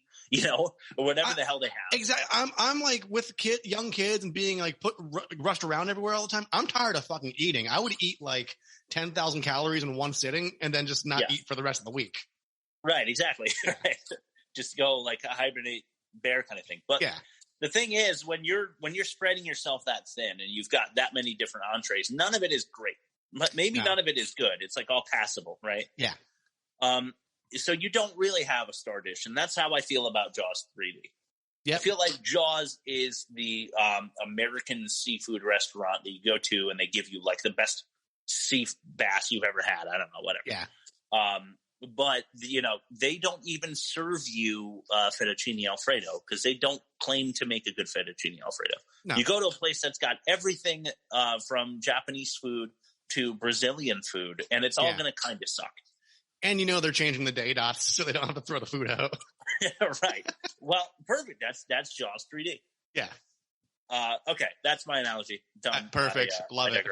or whatever the hell they have. Exactly. I'm like with young kids and being like rushed around everywhere all the time. I'm tired of fucking eating. I would eat like 10,000 calories in one sitting and then just not eat for the rest of the week. Right. Exactly. Right. Just go like a hibernate bear kind of thing. But the thing is, when you're spreading yourself that thin and you've got that many different entrees, none of it is great. Maybe none of it is good. It's like all passable, right? Yeah. So you don't really have a star dish, and that's how I feel about Jaws 3D. Yep. I feel like Jaws is the American seafood restaurant that you go to, and they give you like the best sea bass you've ever had. I don't know, whatever. Yeah. But they don't even serve you fettuccine Alfredo because they don't claim to make a good fettuccine Alfredo. No. You go to a place that's got everything from Japanese food to Brazilian food, and it's all going to kind of suck. And they're changing the day dots so they don't have to throw the food out. Right. Well, perfect. That's Jaws 3D. Yeah. Okay, that's my analogy. Done. Perfect. Love it.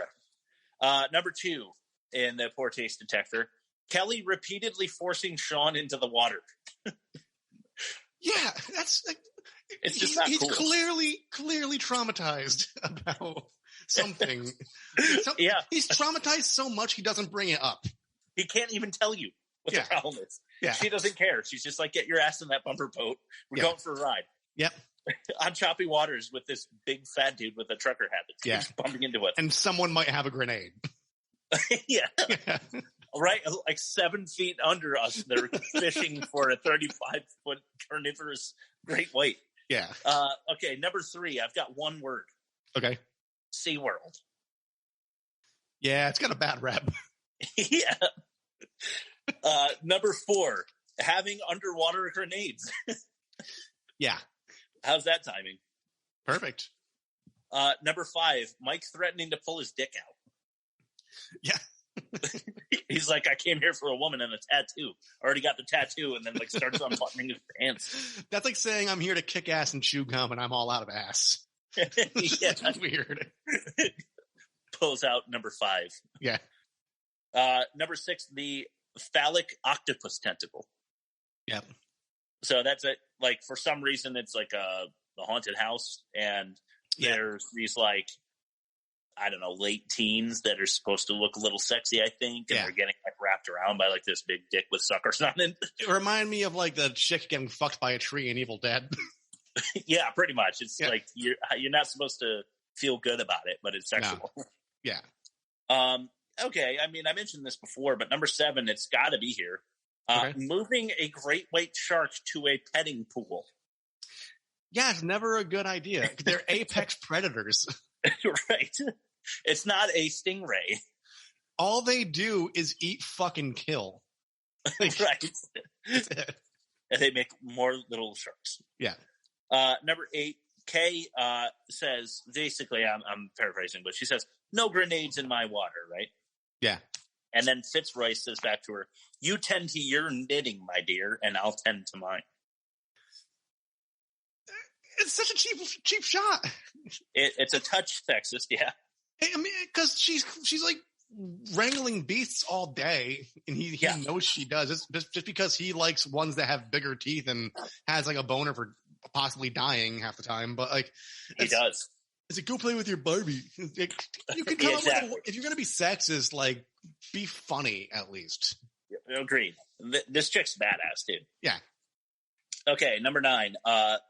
Number 2 in the poor taste detector, Kelly repeatedly forcing Sean into the water. Yeah, that's like, it's just not he's cool. clearly traumatized about something. He's traumatized so much he doesn't bring it up. He can't even tell you what the problem is. Yeah. She doesn't care. She's just like, get your ass in that bumper boat. We're going for a ride. Yep. On choppy waters with this big fat dude with a trucker hat that keeps bumping into it. And someone might have a grenade. Yeah. Right? Like 7 feet under us, they're fishing for a 35-foot carnivorous great white. Yeah. Okay, number 3. I've got one word. Okay. SeaWorld. Yeah, it's got a bad rep. Yeah. Number 4, having underwater grenades. Yeah. How's that timing? Perfect. Number 5, Mike threatening to pull his dick out. Yeah. He's like, I came here for a woman and a tattoo. Already got the tattoo, and then like starts unbuttoning his pants. That's like saying I'm here to kick ass and chew gum and I'm all out of ass. Yeah. That's weird. Pulls out number 5. Yeah. Number 6, the phallic octopus tentacle. Yep. So that's it. Like, for some reason, it's like a haunted house, and there's these like, I don't know, late teens that are supposed to look a little sexy, I think, and they're getting like wrapped around by like this big dick with suckers on it. It reminded me of like the chick getting fucked by a tree in Evil Dead. Yeah, pretty much. It's like you're not supposed to feel good about it, but it's sexual. No. Yeah. Okay, I mean, I mentioned this before, but number 7, it's got to be here. Moving a great white shark to a petting pool. Yeah, it's never a good idea. They're apex predators. Right. It's not a stingray. All they do is eat, fucking kill. Right. And they make more little sharks. Yeah. Number 8, Kay says, basically, I'm paraphrasing, but she says, no grenades in my water, right? Yeah. And then Fitzroy says back to her, you tend to your knitting, my dear, and I'll tend to mine. It's such a cheap shot. It's a touch sexist, yeah. I mean, because she's like wrangling beasts all day, and he knows she does. It's just because he likes ones that have bigger teeth and has like a boner for possibly dying half the time. But like, he does. It's like, go play with your Barbie. Like, you can come up with if you're gonna be sexist, like, be funny at least. Agreed. This chick's badass, dude. Yeah. Okay, number 9.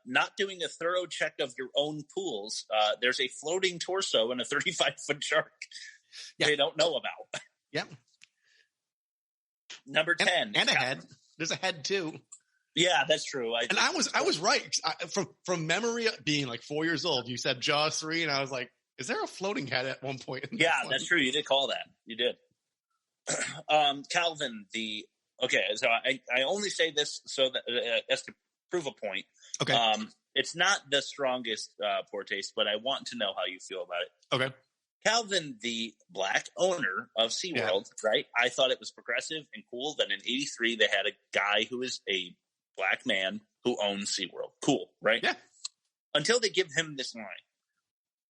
Not doing a thorough check of your own pools. There's a floating torso and a 35-foot shark they don't know about. Yep. Number 10. And a head. There's a head, too. Yeah, that's true. I was right. From memory being like 4 years old, you said Jaws 3, and I was like, is there a floating head at one point? Yeah, that's true. You did call that. You did. Calvin, okay, so I only say this so that as to prove a point. Okay. It's not the strongest poor taste, but I want to know how you feel about it. Okay. Calvin, the black owner of SeaWorld, right? I thought it was progressive and cool that in '83 they had a guy who is a black man who owns SeaWorld. Cool, right? Yeah. Until they give him this line.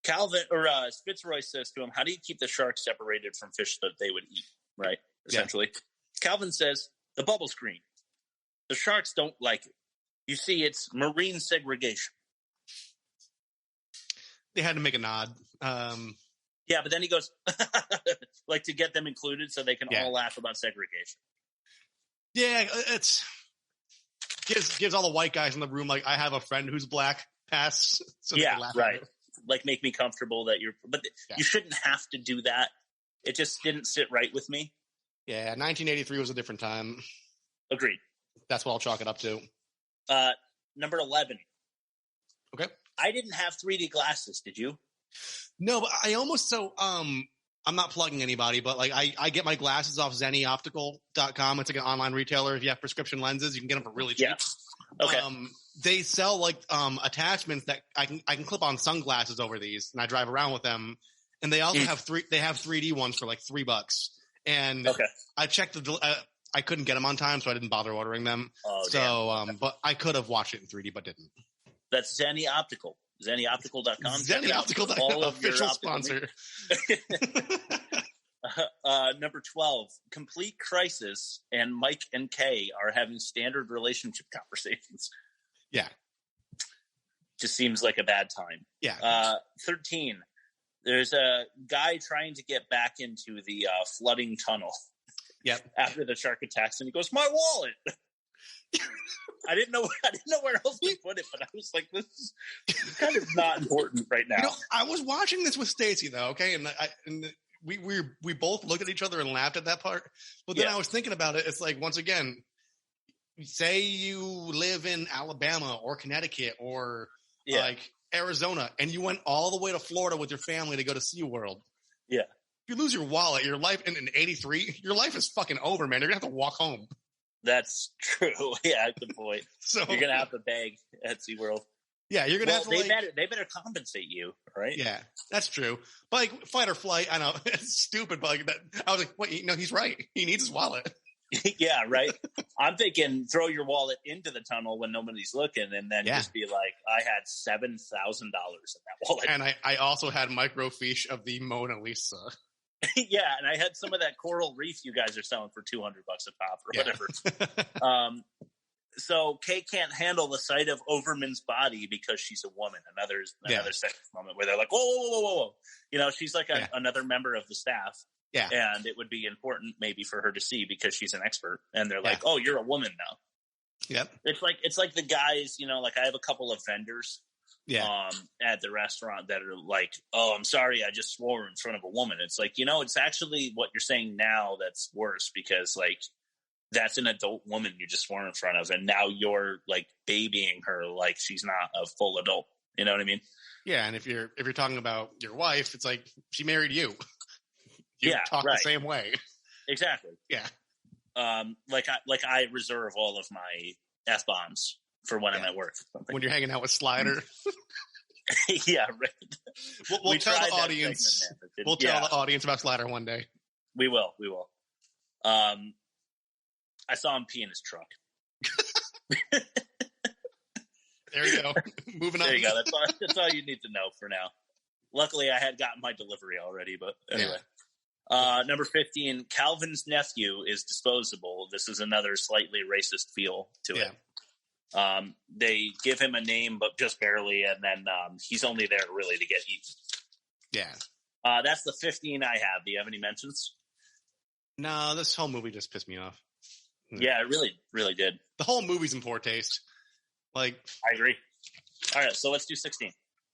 Calvin or Fitzroy says to him, how do you keep the sharks separated from fish that they would eat? Right? Essentially. Yeah. Calvin says, the bubble screen. The sharks don't like it. You see, it's marine segregation. They had to make a nod. Yeah, but then he goes, like, to get them included so they can all laugh about segregation. Yeah, it's gives all the white guys in the room, like, I have a friend who's black pass. So they can laugh at it. Like, make me comfortable that you're... But you shouldn't have to do that. It just didn't sit right with me. Yeah, 1983 was a different time. Agreed. That's what I'll chalk it up to. Number 11. Okay. I didn't have 3D glasses. Did you? No, but I almost I'm not plugging anybody, but like I get my glasses off ZennyOptical.com. It's like an online retailer. If you have prescription lenses, you can get them for really cheap. Yeah. Okay. They sell like attachments that I can clip on sunglasses over these, and I drive around with them. And they also have 3D ones for like $3. And I checked I couldn't get them on time, so I didn't bother ordering them. Oh, so, but I could have watched it in 3D, but didn't. That's Zenny Optical. ZennyOptical.com. ZennyOptical.com, official sponsor. Number 12, Complete Crisis and Mike and Kay are having standard relationship conversations. Yeah. Just seems like a bad time. Yeah. 13, there's a guy trying to get back into the flooding tunnel. Yep. After the shark attacks, and he goes, "My wallet." I didn't know where else to put it, but I was like, "This is kind of not important right now." You know, I was watching this with Stacy though, okay, and we both looked at each other and laughed at that part. But then I was thinking about it. It's like, once again, say you live in Alabama or Connecticut or like Arizona, and you went all the way to Florida with your family to go to SeaWorld. Yeah. If you lose your wallet, your life in 83, your life is fucking over, man. You're gonna have to walk home. That's true. Yeah, good point. So you're gonna have to beg at SeaWorld. Yeah, you're gonna have to. They better compensate you, right? Yeah, that's true. But like fight or flight, I know it's stupid, but like that, I was like, wait, no, he's right. He needs his wallet. Yeah, right. I'm thinking throw your wallet into the tunnel when nobody's looking, and then just be like, I had $7,000 in that wallet, and I also had microfiche of the Mona Lisa. Yeah, and I had some of that coral reef you guys are selling for $200 a pop or whatever. So Kay can't handle the sight of Overman's body because she's a woman. Another sexist moment where they're like, whoa. You know, she's like another member of the staff. Yeah. And it would be important maybe for her to see because she's an expert. And they're like, oh, you're a woman now. Yep. It's like the guys, you know, like I have a couple of vendors at the restaurant that are like, oh, I'm sorry, I just swore in front of a woman. It's like, you know, it's actually what you're saying now that's worse because like that's an adult woman you just swore in front of, and now you're like babying her like she's not a full adult. You know what I mean? Yeah, and if you're talking about your wife, it's like she married you. You talk the same way. Exactly. Yeah. Like I reserve all of my F-bombs for when I'm at work. When you're hanging out with Slider. Yeah, right. We'll tell the audience. We'll tell the audience about Slider one day. We will. I saw him pee in his truck. There you go. Moving on. There you go. That's all you need to know for now. Luckily, I had gotten my delivery already, but anyway. Number 15, Calvin's nephew is disposable. This is another slightly racist feel to it. They give him a name, but just barely, and then he's only there really to get eaten. Yeah. That's the 15 I have. Do you have any mentions? No, this whole movie just pissed me off. Yeah, it really, really did. The whole movie's in poor taste. Like, I agree. All right, so let's do 16.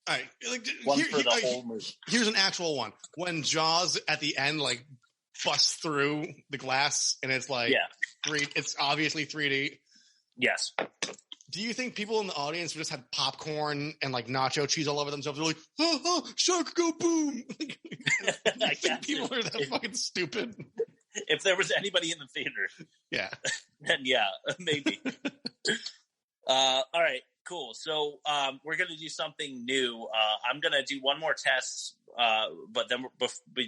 All right, like, one for the whole movie. Here's an actual one. When Jaws at the end like busts through the glass, and it's like, it's obviously 3D. Yes. Do you think people in the audience just had popcorn and like nacho cheese all over themselves? They're like, oh, shark go boom. I think people are that fucking stupid. If there was anybody in the theater, then maybe. All right, cool. So we're gonna do something new. I'm gonna do one more test, but then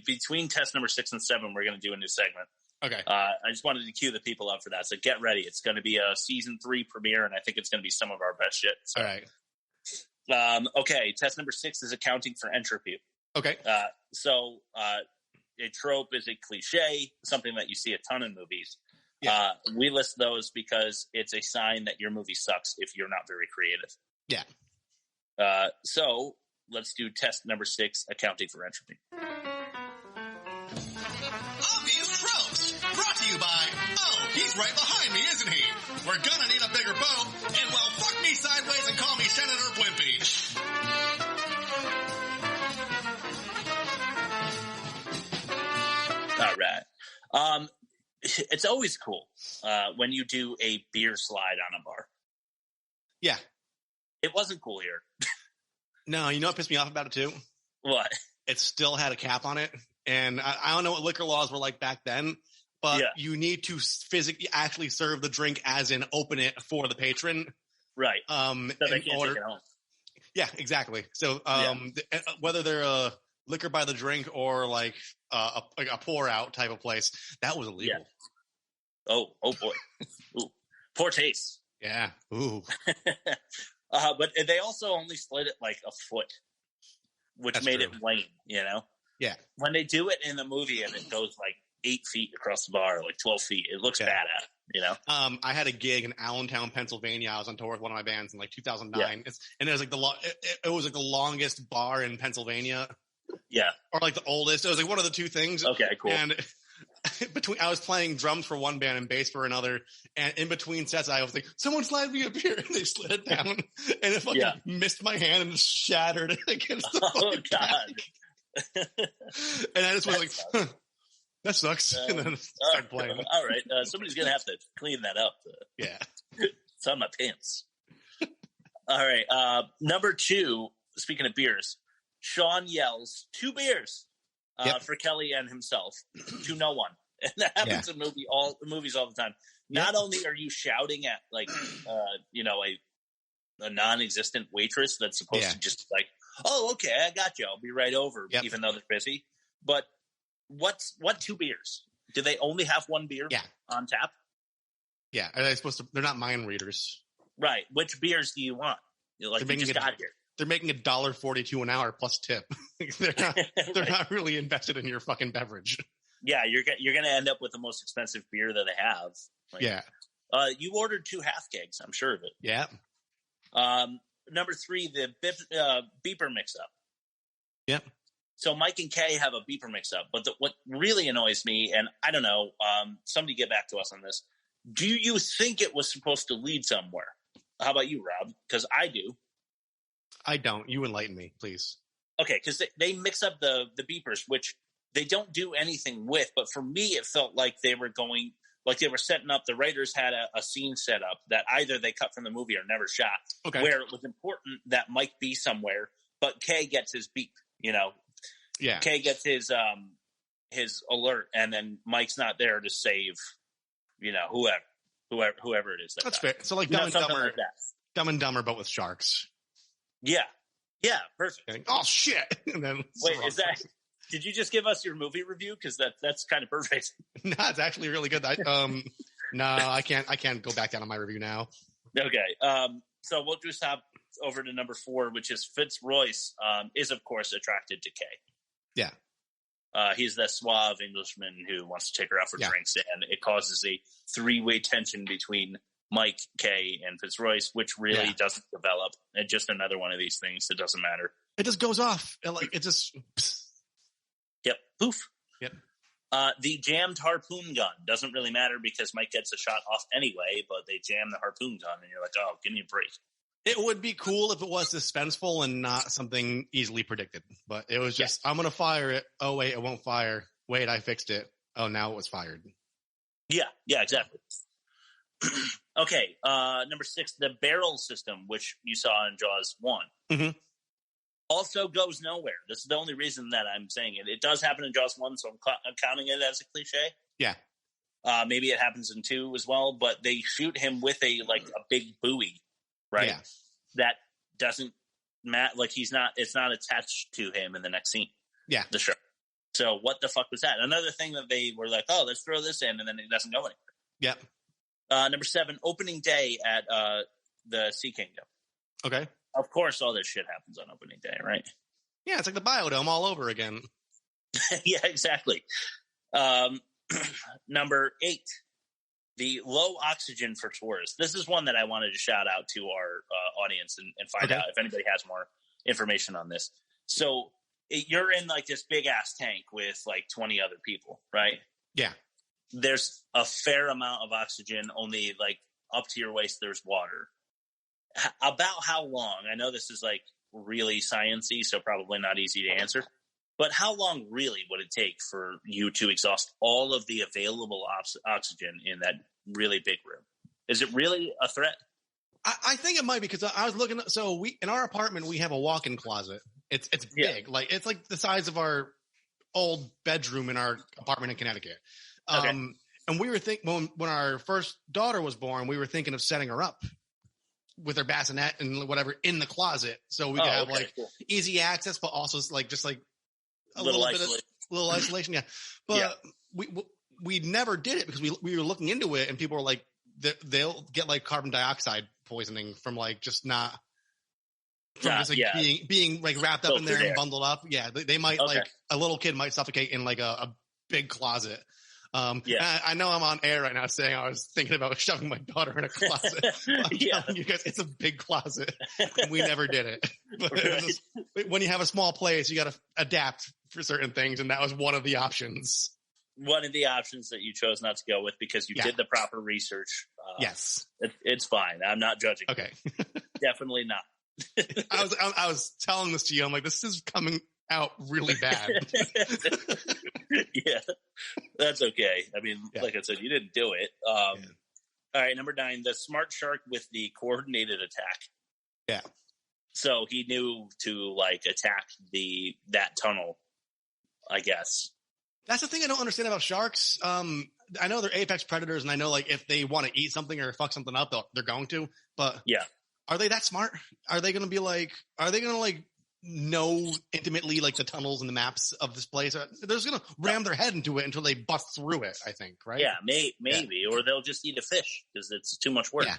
between test number 6 and 7, we're gonna do a new segment. Okay. I just wanted to cue the people up for that. So get ready. It's going to be a season 3 premiere, and I think it's going to be some of our best shit. So. All right. Okay. Test number 6 is accounting for entropy. Okay. So a trope is a cliche, something that you see a ton in movies. Yeah. We list those because it's a sign that your movie sucks if you're not very creative. Yeah. So let's do test number 6, accounting for entropy. Obvious tropes. Brought to you by, oh, he's right behind me, isn't he? We're gonna need a bigger boat, and well, fuck me sideways and call me Senator Blimpy. All right. It's always cool when you do a beer slide on a bar. Yeah. It wasn't cool here. No, you know what pissed me off about it too? What? It still had a cap on it. And I don't know what liquor laws were like back then, but you need to physically actually serve the drink as in open it for the patron. Right. So they can't take it home. Yeah, exactly. So whether they're a liquor by the drink or like a pour out type of place, that was illegal. Yeah. Oh boy. Ooh. Poor taste. Yeah. Ooh. But they also only slid it like a foot, which made it lame, you know? Yeah. When they do it in the movie and it goes like 8 feet across the bar, like 12 feet, it looks badass, you know? I had a gig in Allentown, Pennsylvania. I was on tour with one of my bands in like 2009. Yeah. And it was like it was like the longest bar in Pennsylvania. Yeah. Or like the oldest. It was like one of the two things. Okay, cool. And I was playing drums for one band and bass for another, and in between sets I was like, someone slide me a beer, and they slid it down and it fucking missed my hand and shattered against the fucking back. And I just was like, that sucks. And then started playing. All right. Somebody's gonna have to clean that up. Yeah. It's on my pants. All right. Number 2, speaking of beers, Sean yells 2 beers for Kelly and himself to no one. And that happens in movies all the time. Not only are you shouting at like, a non-existent waitress that's supposed to just like, oh, okay, I got you. I'll be right over, even though they're busy. But what 2 beers? Do they only have 1 beer on tap? Yeah. Are they supposed to? They're not mind readers. Right. Which beers do you want? You just got here. They're making $1.42 an hour plus tip. they're not really invested in your fucking beverage. Yeah, you're gonna end up with the most expensive beer that they have. Like, you ordered 2 half kegs. I'm sure of it. Yeah. Number 3, the beeper mix-up. Yep. So Mike and Kay have a beeper mix-up, but what really annoys me, and I don't know, somebody get back to us on this. Do you think it was supposed to lead somewhere? How about you, Rob? Because I do. I don't. You enlighten me, please. Okay, because they mix up the beepers, which they don't do anything with. But for me, it felt like they were setting up. The writers had a scene set up that either they cut from the movie or never shot. Okay. Where it was important that Mike be somewhere, but Kay gets his beep. You know. Yeah. Kay gets his alert, and then Mike's not there to save. You know, whoever it is. That's fair. So like Dumb and Dumber, like Dumb and Dumber, but with sharks. Yeah. Yeah, perfect. And, oh shit! And then wait, is that? Did you just give us your movie review? Because that's kind of perfect. No, it's actually really good. No, I can't go back down on my review now. Okay. So we'll just hop over to number 4, which is Fitzroyce is of course attracted to Kay. Yeah. He's that suave Englishman who wants to take her out for drinks, and it causes a 3-way tension between Mike, Kay, and Fitzroyce, which really doesn't develop. It's just another one of these things that doesn't matter. It just goes off. It just... Yep. Poof. Yep. The jammed harpoon gun doesn't really matter because Mike gets a shot off anyway, but they jam the harpoon gun, and you're like, oh, give me a break. It would be cool if it was suspenseful and not something easily predicted. But it was just, I'm going to fire it. Oh, wait, it won't fire. Wait, I fixed it. Oh, now it was fired. Yeah, exactly. Okay, number 6, the barrel system, which you saw in Jaws 1. Mm-hmm. Also goes nowhere. This is the only reason that I'm saying it. It does happen in Jaws 1, so I'm counting it as a cliche. Yeah. Maybe it happens in 2 as well, but they shoot him with a big buoy, right? Yeah. That doesn't matter. Like it's not attached to him in the next scene. Yeah. The show. So what the fuck was that? Another thing that they were like, oh, let's throw this in, and then it doesn't go anywhere. Yep. Number 7, opening day at the Sea Kingdom. Okay. Of course, all this shit happens on opening day, right? Yeah, it's like the Biodome all over again. Yeah, exactly. Number 8, the low oxygen for tourists. This is one that I wanted to shout out to our audience and find out if anybody has more information on this. So you're in like this big ass tank with like 20 other people, right? Yeah. There's a fair amount of oxygen, only like up to your waist there's water. About how long? I know this is like really sciencey, so probably not easy to answer. But how long really would it take for you to exhaust all of the available oxygen in that really big room? Is it really a threat? I think it might be, because I was looking. So in our apartment, we have a walk-in closet. It's big, like it's like the size of our old bedroom in our apartment in Connecticut. And we were thinking when our first daughter was born, we were thinking of setting her up with her bassinet and whatever in the closet, so we could have easy access, but also like just like a little isolation. Yeah, but we never did it because we were looking into it, and people were like, they'll get like carbon dioxide poisoning from like just not from just like being like wrapped up in there and bundled up. Yeah, they might like a little kid might suffocate in like a big closet. I know I'm on air right now saying I was thinking about shoving my daughter in a closet. I'm telling you guys, it's a big closet, and we never did it. But when you have a small place, you got to adapt for certain things, and that was one of the options. One of the options that you chose not to go with because you did the proper research. Yes, it's fine. I'm not judging. Okay, definitely not. I was telling this to you. I'm like, this is coming out really bad. Yeah, that's okay. I mean, like I said, you didn't do it. All right, number 9, the smart shark with the coordinated attack. Yeah. So he knew to like attack that tunnel, I guess. That's the thing I don't understand about sharks. I know they're apex predators, and I know like if they want to eat something or fuck something up, they're going to. But are they that smart? Are they going to be like? Are they going to like know intimately like the tunnels and the maps of this place? They're just going to ram their head into it until they bust through it, I think, right? Yeah, maybe. Or they'll just eat a fish because it's too much work. Yeah.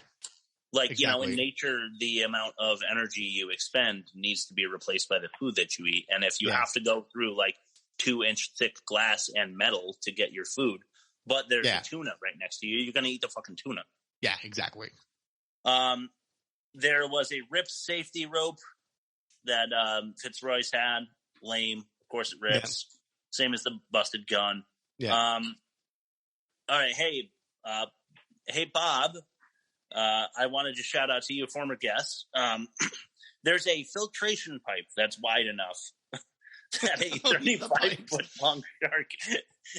Like, you know, in nature, the amount of energy you expend needs to be replaced by the food that you eat. And if you have to go through like 2-inch thick glass and metal to get your food, but there's a tuna right next to you, you're going to eat the fucking tuna. Yeah, exactly. There was a ripped safety rope that Fitzroy's had. Lame. Of course it rips. Yeah. Same as the busted gun. Yeah. All right. Hey, Bob. I wanted to shout out to you, a former guest. There's a filtration pipe that's wide enough that a 35-foot long shark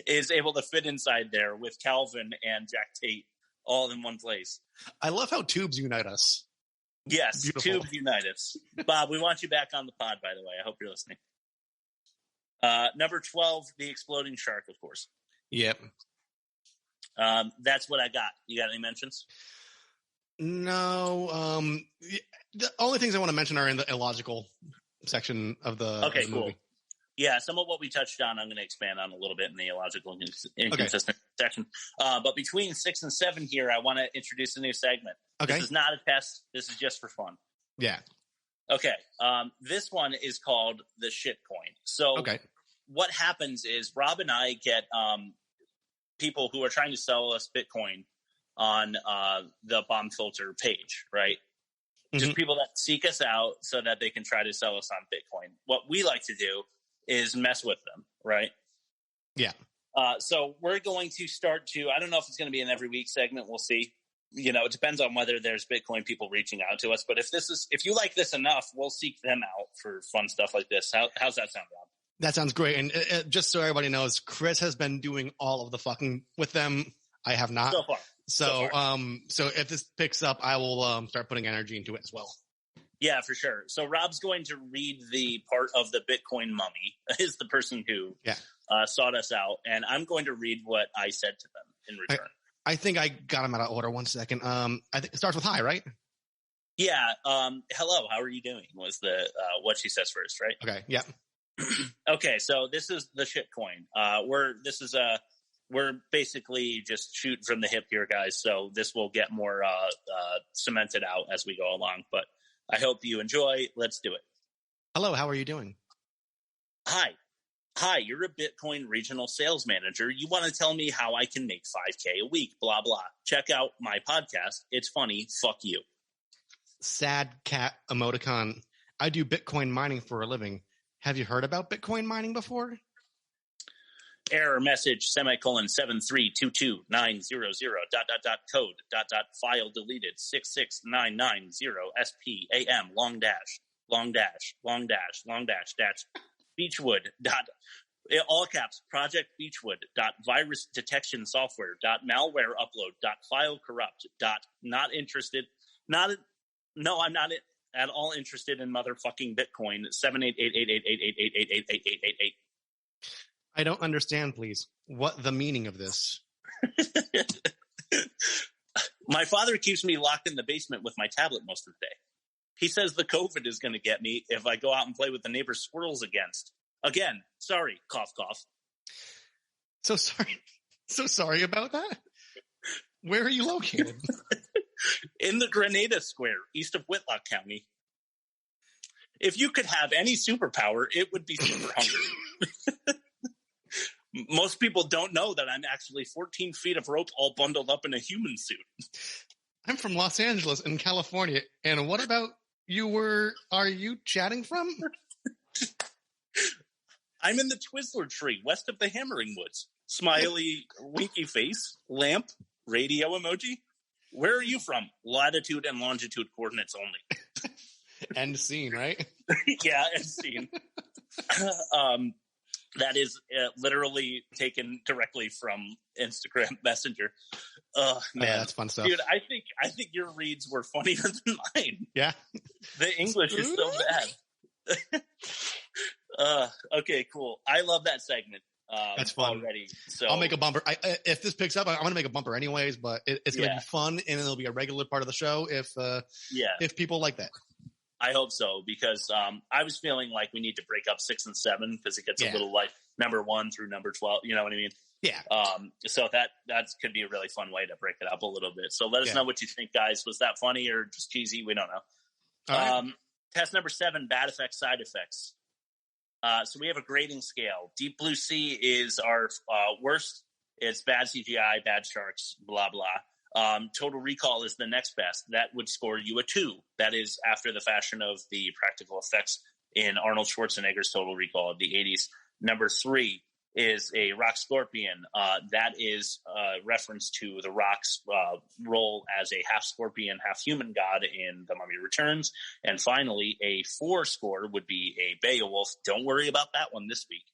is able to fit inside there with Calvin and Jack Tate all in one place. I love how tubes unite us. Yes, Beautiful. Tubes unite us. Bob, we want you back on the pod, by the way. I hope you're listening. Number 12, the exploding shark, of course. Yep. That's what I got. You got any mentions? No. The only things I want to mention are in the illogical section of the movie. Cool. Yeah, some of what we touched on, I'm going to expand on a little bit in the illogical inconsistent section. But between 6 and 7 here, I want to introduce a new segment. Okay. This is not a test. This is just for fun. Yeah. Okay. This one is called the shit coin. So what happens is Rob and I get people who are trying to sell us Bitcoin on the Bomb Filter page, right? Mm-hmm. Just people that seek us out so that they can try to sell us on Bitcoin. What we like to do is mess with them, right? Yeah. So we're going to start to, I don't know if it's going to be an every week segment. We'll see. You know, it depends on whether there's Bitcoin people reaching out to us. But if you like this enough, we'll seek them out for fun stuff like this. How's that sound, Rob? That sounds great. And just so everybody knows, Chris has been doing all of the fucking with them. I have not. So far. So if this picks up, I will start putting energy into it as well. Yeah, for sure. So Rob's going to read the part of the Bitcoin mummy, is the person who sought us out, and I'm going to read what I said to them in return. I think I got them out of order. 1 second. I think it starts with hi, right? Yeah. Hello, how are you doing? Was the what she says first, right? Okay. Yeah. Okay, so this is the shit coin. We're basically just shooting from the hip here, guys. So this will get more cemented out as we go along. But I hope you enjoy. Let's do it. Hello, how are you doing? Hi, Hi, you're a Bitcoin regional sales manager. You want to tell me how I can make $5K a week, blah, blah. Check out my podcast. It's funny. Fuck you. Sad cat emoticon. I do Bitcoin mining for a living. Have you heard about Bitcoin mining before? Error message, semicolon, 7322900, code, file deleted, 66990, SPAM, long dash, Beechwood, all caps, Project Beechwood, virus detection software, malware upload, file corrupt, not interested, no, I'm not at all interested in motherfucking Bitcoin, 788888888888888. I don't understand, please. What the meaning of this? My father keeps me locked in the basement with my tablet most of the day. He says the COVID is going to get me if I go out and play with the neighbor's squirrels again. Sorry, cough, cough. So sorry about that. Where are you located? In the Grenada Square, east of Whitlock County. If you could have any superpower, it would be super hungry. Most people don't know that I'm actually 14 feet of rope all bundled up in a human suit. I'm from Los Angeles in California. And what about are you chatting from? I'm in the Twizzler tree, west of the Hammering Woods. Smiley, winky face, lamp, radio emoji. Where are you from? Latitude and longitude coordinates only. End scene, right? Yeah, end scene. That is literally taken directly from Instagram Messenger. Man, that's fun stuff, dude. I think your reads were funnier than mine. Yeah, the English is so bad. Okay, cool. I love that segment. That's fun already. So I'll make a bumper. If this picks up, I'm going to make a bumper anyways. But it's going to be fun, and it'll be a regular part of the show if people like that. I hope so, because I was feeling like we need to break up 6 and 7 because it gets a little like number 1 through number 12. You know what I mean? Yeah. So that could be a really fun way to break it up a little bit. So let us know what you think, guys. Was that funny or just cheesy? We don't know. Right. Test number 7, bad effects, side effects. So we have a grading scale. Deep Blue Sea is our worst. It's bad CGI, bad sharks, blah, blah. Total Recall is the next best. That would score you a 2. That is after the fashion of the practical effects in Arnold Schwarzenegger's Total Recall of the 80s. Number 3 is a rock scorpion. That is a reference to The Rock's role as a half scorpion, half human god in The Mummy Returns. And finally, a 4 score would be a Beowulf. Don't worry about that one this week.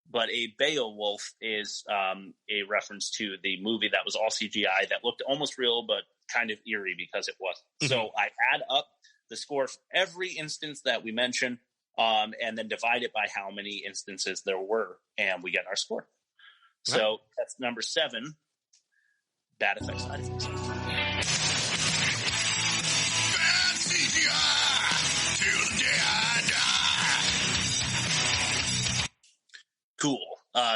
But a Beowulf is a reference to the movie that was all CGI that looked almost real, but kind of eerie because it wasn't. Mm-hmm. So I add up the score for every instance that we mentioned, and then divide it by how many instances there were, and we get our score. Right. So that's number 7, bad effects, side effects. Bad CGI till the day I die. Cool.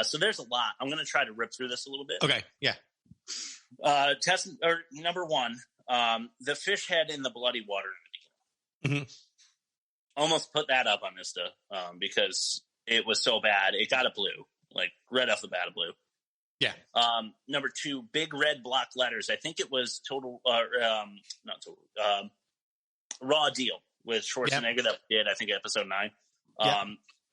So there's a lot. I'm going to try to rip through this a little bit. Okay. Yeah. Number 1, the fish head in the bloody water. Mm-hmm. Almost put that up on Insta because it was so bad. It got a blue, like right off the bat, a blue. Yeah. Number 2, big red block letters. I think it was Raw Deal with Schwarzenegger that we did, I think, episode 9.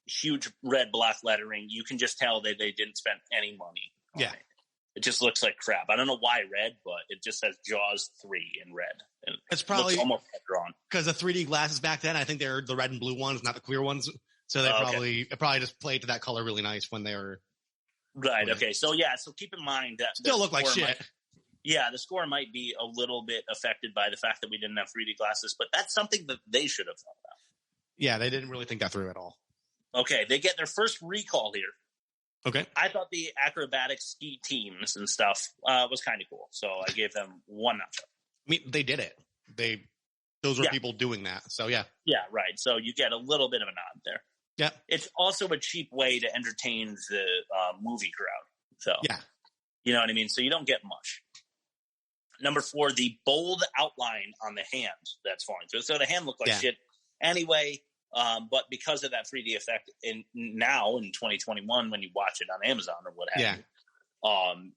Huge red block lettering. You can just tell that they didn't spend any money on it. It just looks like crap. I don't know why red, but it just says Jaws 3 in red. And it's probably almost drawn because the 3D glasses back then. I think they're the red and blue ones, not the clear ones. So they probably just played to that color really nice when they were right. Okay, so so keep in mind that still look like shit. The score might be a little bit affected by the fact that we didn't have 3D glasses, but that's something that they should have thought about. Yeah, they didn't really think that through at all. Okay, they get their first recall here. Okay. I thought the acrobatic ski teams and stuff was kind of cool, so I gave them 1 notch up. I mean, they did it. Those were people doing that, so yeah. Yeah, right. So you get a little bit of a nod there. Yeah. It's also a cheap way to entertain the movie crowd. So yeah, you know what I mean? So you don't get much. Number 4, the bold outline on the hand that's falling through. So the hand looked like shit. Anyway, But because of that 3D effect, now in 2021, when you watch it on Amazon or what have you,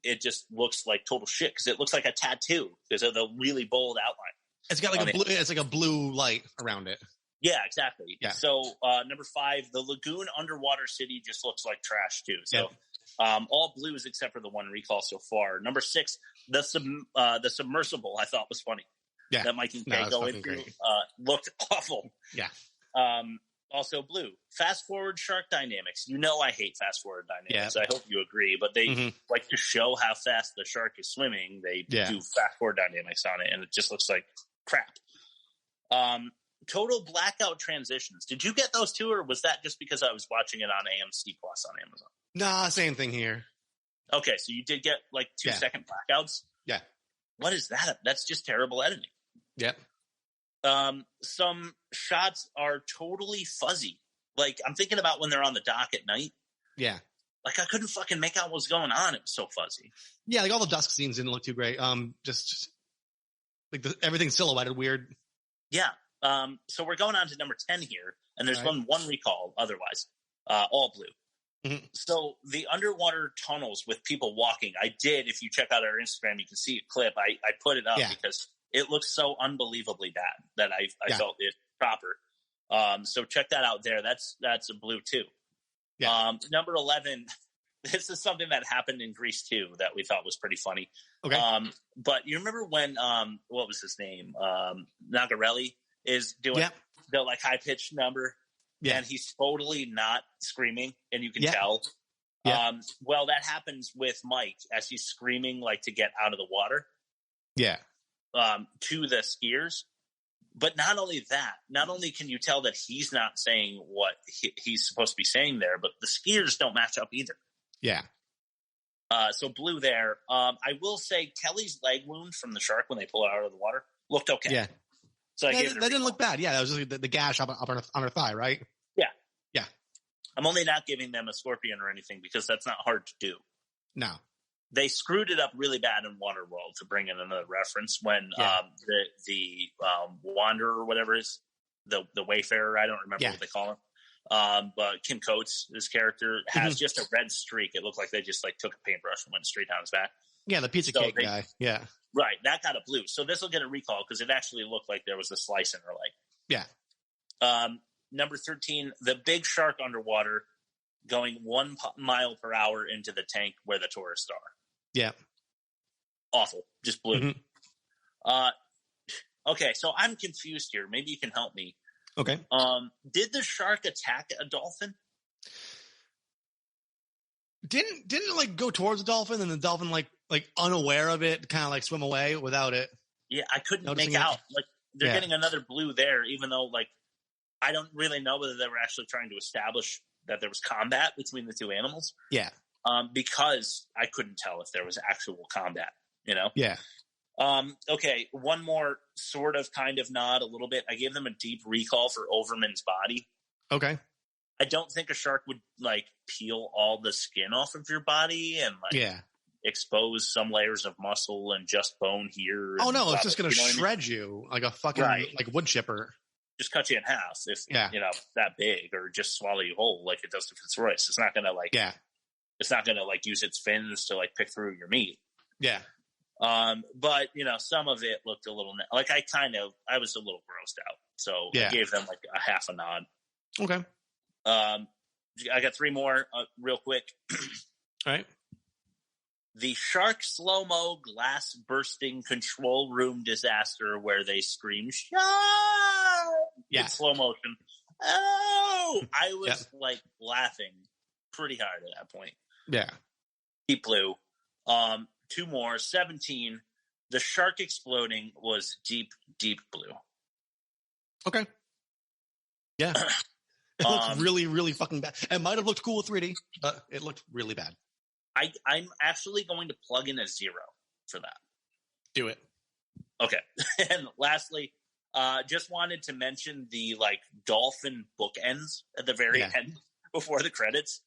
it just looks like total shit because it looks like a tattoo because of the really bold outline. It's got like it's like a blue light around it. Yeah, exactly. Yeah. So number 5, the Lagoon Underwater City just looks like trash too. So all blues except for the one recall so far. Number 6, the Submersible I thought was funny. Yeah. That Mike and Kay go into looked awful. Yeah. Also blue. Fast forward shark dynamics. You know I hate fast forward dynamics. I hope you agree. But they like to show how fast the shark is swimming. They do fast forward dynamics on it, and it just looks like crap. Total blackout transitions. Did you get those too, or was that just because I was watching it on AMC Plus on Amazon? Nah, same thing here. Okay, so you did get like 2-second blackouts? Yeah. What is that? That's just terrible editing. Yep. Some shots are totally fuzzy. Like, I'm thinking about when they're on the dock at night. Yeah. Like, I couldn't fucking make out what was going on. It was so fuzzy. Yeah, like all the dusk scenes didn't look too great. Just like everything's silhouetted weird. Yeah. So we're going on to number 10 here, and there's one recall otherwise. All blue. Mm-hmm. So the underwater tunnels with people walking, I did, if you check out our Instagram, you can see a clip. I put it up because it looks so unbelievably bad that I felt it proper. So check that out there. That's a blue too. Yeah. Number 11, this is something that happened in Grease too that we thought was pretty funny. Okay. But you remember when, what was his name? Nagarelli is doing the like high pitched number. Yeah. And he's totally not screaming, and you can tell. Yeah. Well, that happens with Mike as he's screaming like to get out of the water. Yeah. To the skiers. But not only that, not only can you tell that he's not saying what he's supposed to be saying there, but the skiers don't match up either. Yeah. So blue there. I will say Kelly's leg wound from the shark when they pull it out of the water looked okay. Yeah. So that didn't look bad. Yeah, that was just the gash up on her thigh, right? Yeah. Yeah. I'm only not giving them a scorpion or anything because that's not hard to do. No. They screwed it up really bad in Waterworld, to bring in another reference, when the Wanderer or whatever is, the Wayfarer, I don't remember what they call him. But Kim Coates, his character, has just a red streak. It looked like they just like took a paintbrush and went straight down his back. Yeah, the pizza cake guy. Yeah. Right, that got a blue. So this will get a recall because it actually looked like there was a slice in her leg. Yeah. Number 13, the big shark underwater going 1 mile per hour into the tank where the tourists are. Yeah. Awful. Just blue. Okay, so I'm confused here. Maybe you can help me. Okay. Did the shark attack a dolphin? Didn't it like go towards the dolphin and the dolphin like unaware of it kind of like swim away without it? Yeah, I couldn't make out. Like they're getting another blue there, even though like I don't really know whether they were actually trying to establish that there was combat between the two animals. Yeah. Because I couldn't tell if there was actual combat, you know? Yeah. Okay, one more sort of kind of nod a little bit. I gave them a deep recall for Overman's body. Okay. I don't think a shark would like peel all the skin off of your body and like expose some layers of muscle and just bone here. Oh no, it's just going to shred you like a fucking like wood chipper. Just cut you in half if you know that big, or just swallow you whole like it does to Fitzroyce. It's not going to like it's not going to like use its fins to like pick through your meat. Yeah. But you know, some of it looked a little like I was a little grossed out, so I gave them like a half a nod. Okay. I got 3 more real quick. All right. The shark slow-mo glass bursting control room disaster where they scream "shark" in slow motion. Oh, I was like laughing pretty hard at that point. Yeah. Deep blue. 2 more. 17. The shark exploding was deep, deep blue. Okay. Yeah. It looked really, really fucking bad. It might have looked cool with 3D, but it looked really bad. I'm actually going to plug in a 0 for that. Do it. Okay. And lastly, just wanted to mention the like dolphin bookends at the very end before the credits.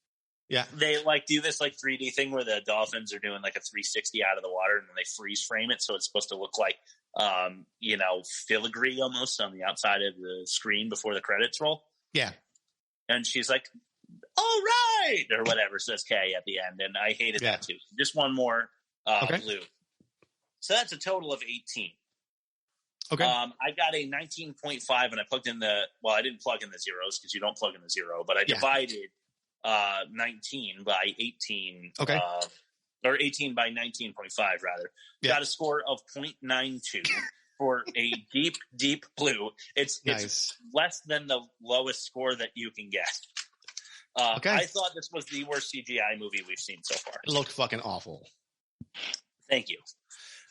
Yeah. They like do this like 3D thing where the dolphins are doing like a 360 out of the water and then they freeze frame it. So it's supposed to look like, you know, filigree almost on the outside of the screen before the credits roll. Yeah. And she's like, all right, or whatever, says Kay at the end. And I hated that too. Just one more blue. So that's a total of 18. Okay. I got a 19.5 and I plugged in I didn't plug in the zeros because you don't plug in the zero, but I divided 19 by 18. Okay. Or 18 by 19.5 rather. Yeah. Got a score of 0.92 for a deep, deep blue. It's less than the lowest score that you can get. I thought this was the worst CGI movie we've seen so far. It looked fucking awful. Thank you.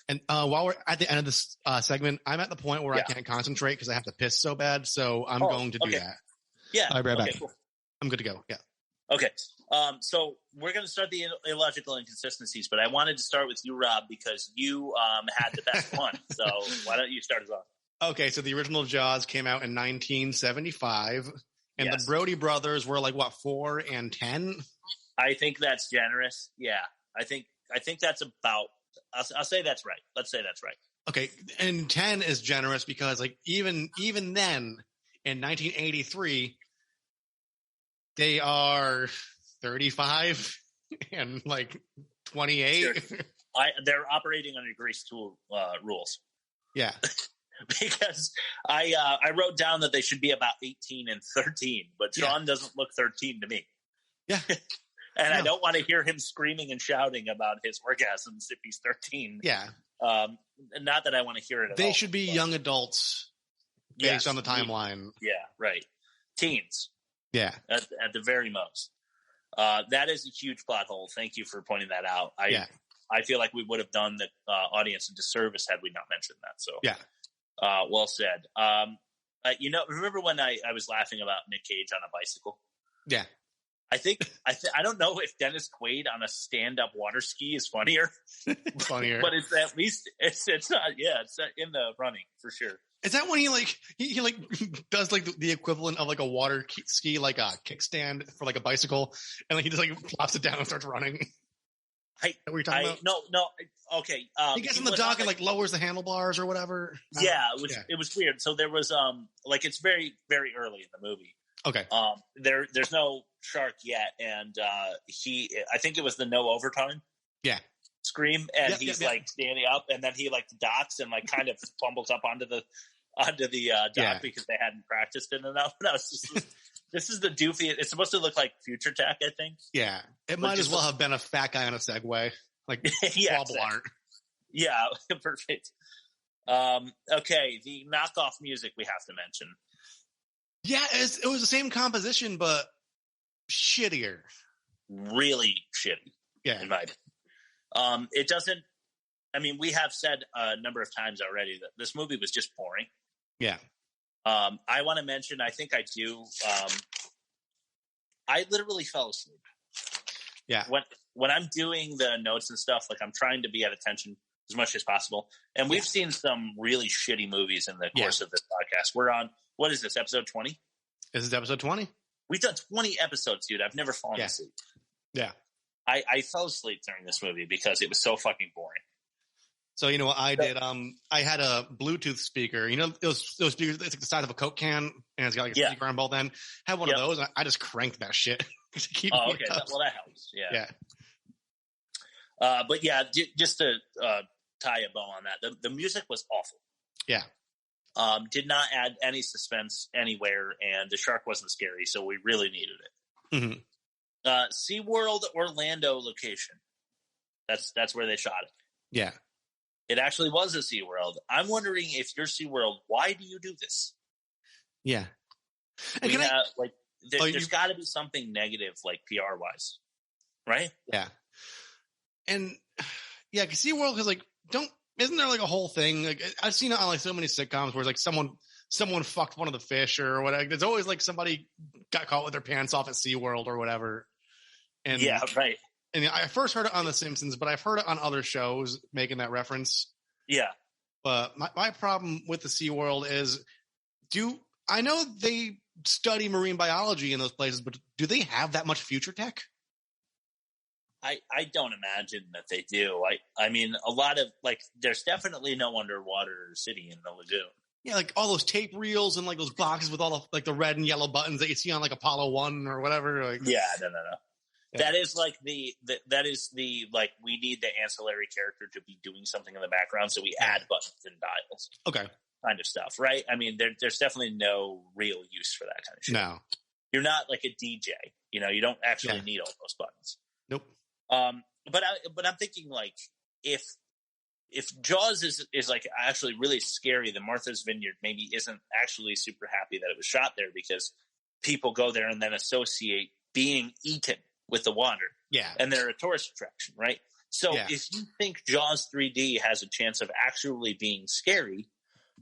And while we're at the end of this segment, I'm at the point where I can't concentrate because I have to piss so bad. So I'm going to do that. Yeah. I'll be right back. Cool. I'm good to go. Yeah. Okay. So we're going to start the illogical inconsistencies, but I wanted to start with you, Rob, because you had the best one. So why don't you start us off? Okay. So the original Jaws came out in 1975, and the Brody brothers were like, what, 4 and 10? I think that's generous. Yeah. I think that's about, I'll say that's right. Let's say that's right. Okay. And 10 is generous because like even then in 1983, they are 35 and like 28. Sure. They're operating under grease tool rules. Yeah. Because I wrote down that they should be about 18 and 13, but Sean doesn't look 13 to me. Yeah. And I don't want to hear him screaming and shouting about his orgasms if he's 13. Yeah. Not that I want to hear it at all. They should be young adults based on the timeline. Yeah, right. Teens. Yeah. At the very most. That is a huge plot hole. Thank you for pointing that out. I feel like we would have done the audience a disservice had we not mentioned that. So well said. Remember when I was laughing about Nick Cage on a bicycle? Yeah. I don't know if Dennis Quaid on a stand-up water ski is funnier. But it's at least it's not. Yeah, it's in the running for sure. Is that when he does like the equivalent of like a water ski, like a kickstand for like a bicycle, and like he just like plops it down and starts running? What are you talking about? No. Okay. He gets in the dock and like lowers the handlebars or whatever. Yeah, it was weird. So there was it's very, very early in the movie. Okay. There's no shark yet, and I think it was the no overtime. Yeah. Scream, and he's like standing up, and then he like docks and like kind of fumbles up onto the dock because they hadn't practiced it enough. And I was just, this is the doofy. It's supposed to look like Future Tech, I think. Yeah, it might as well have been a fat guy on a Segway, like exactly. Yeah, perfect. Okay, the knockoff music we have to mention. Yeah, it was the same composition, but shittier. Really shitty. Yeah. In my opinion. It doesn't, I mean, we have said a number of times already that this movie was just boring. Yeah. I want to mention, I think I do, I literally fell asleep. Yeah. When I'm doing the notes and stuff, like I'm trying to be at attention as much as possible. And we've seen some really shitty movies in the course of this podcast. We're on, what is this, episode 20? This is episode 20. We've done 20 episodes, dude. I've never fallen asleep. Yeah. I fell asleep during this movie because it was so fucking boring. So, you know what I did? I had a Bluetooth speaker. You know, those speakers, it's like the size of a Coke can, and it's got like a speaker on both ends. I had one of those, and I just cranked that shit to keep me okay. up. Well, that helps. Yeah. But yeah, just to tie a bow on that, the music was awful. Yeah. Did not add any suspense anywhere, and the shark wasn't scary, so we really needed it. Mm-hmm. SeaWorld Orlando location. That's where they shot it. Yeah. It actually was a SeaWorld. I'm wondering if you're SeaWorld, why do you do this? Yeah. And there's got to be something negative, like PR wise, right? Yeah. And yeah, because SeaWorld is like, isn't there like a whole thing? Like I've seen it on like so many sitcoms where it's like someone fucked one of the fish or whatever. There's always like somebody got caught with their pants off at SeaWorld or whatever. And yeah, right. And I first heard it on The Simpsons, but I've heard it on other shows making that reference. Yeah. But my problem with the SeaWorld is, I know they study marine biology in those places, but do they have that much future tech? I don't imagine that they do. I mean, a lot of, like, there's definitely no underwater city in the lagoon. Yeah, like all those tape reels and like those boxes with all the like the red and yellow buttons that you see on like Apollo 1 or whatever. Like, no. Yeah. That is like that is the like we need the ancillary character to be doing something in the background, so we add buttons and dials. Okay. Kind of stuff, right? I mean, there's definitely no real use for that kind of shit. No. You're not like a DJ. You know, you don't actually need all those buttons. Nope. But I'm thinking like if Jaws is like actually really scary, then Martha's Vineyard maybe isn't actually super happy that it was shot there because people go there and then associate being eaten with the water. Yeah. And they're a tourist attraction, right? So if you think Jaws 3D has a chance of actually being scary,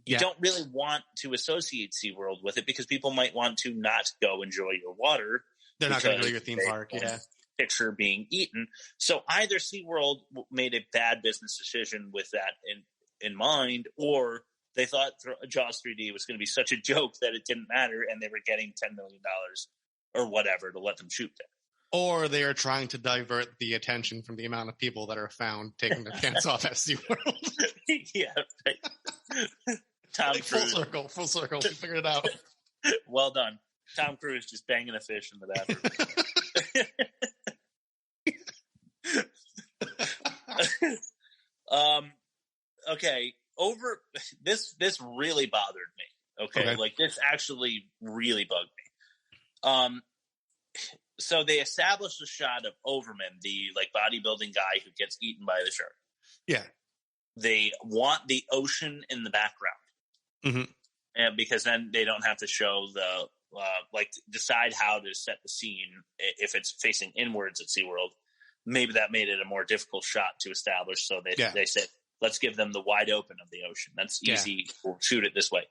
you don't really want to associate SeaWorld with it because people might want to not go enjoy your water. They're not going to go to your theme park. Yeah. Picture being eaten. So either SeaWorld made a bad business decision with that in mind, or they thought Jaws 3D was going to be such a joke that it didn't matter and they were getting $10 million or whatever to let them shoot there. Or they are trying to divert the attention from the amount of people that are found taking their pants off at SeaWorld. Yeah, right. Tom Cruise. Full circle. We figured it out. Well done. Tom Cruise just banging a fish in the bathroom. Okay. This really bothered me. Okay. Like this actually really bugged me. So they established a shot of Overman, the like bodybuilding guy who gets eaten by the shark. Yeah. They want the ocean in the background. Mm-hmm. And because then they don't have to show the, decide how to set the scene if it's facing inwards at SeaWorld. Maybe that made it a more difficult shot to establish. So they said, let's give them the wide open of the ocean. That's easy. We'll shoot it this way.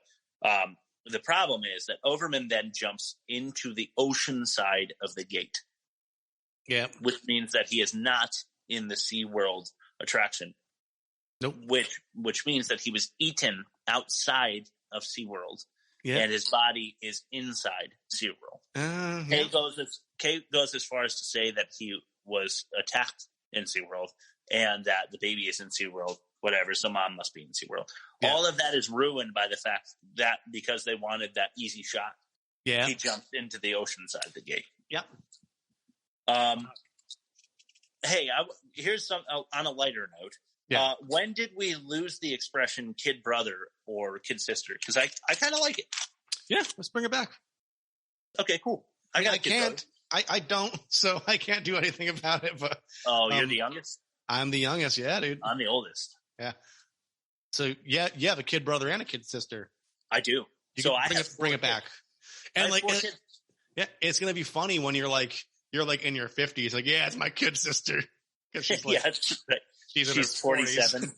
The problem is that Overman then jumps into the ocean side of the gate. Yeah. Which means that he is not in the SeaWorld attraction. Nope. Which means that he was eaten outside of SeaWorld. Yeah. And his body is inside SeaWorld. Kate goes as far as to say that he was attacked in SeaWorld and that the baby is in SeaWorld. Whatever, so mom must be in SeaWorld. Yeah. All of that is ruined by the fact that because they wanted that easy shot, he jumped into the ocean side of the gate. Yeah. Hey, here's some on a lighter note. Yeah. When did we lose the expression kid brother or kid sister? Because I kind of like it. Yeah, let's bring it back. Okay, cool. I can't. I don't, so I can't do anything about it. But you're the youngest? I'm the youngest, yeah, dude. I'm the oldest. Yeah. So you have a kid brother and a kid sister. I do. Bring it back. And like, it's gonna be funny when you're like in your 50s. Like, yeah, it's my kid sister because she's like, she's 47.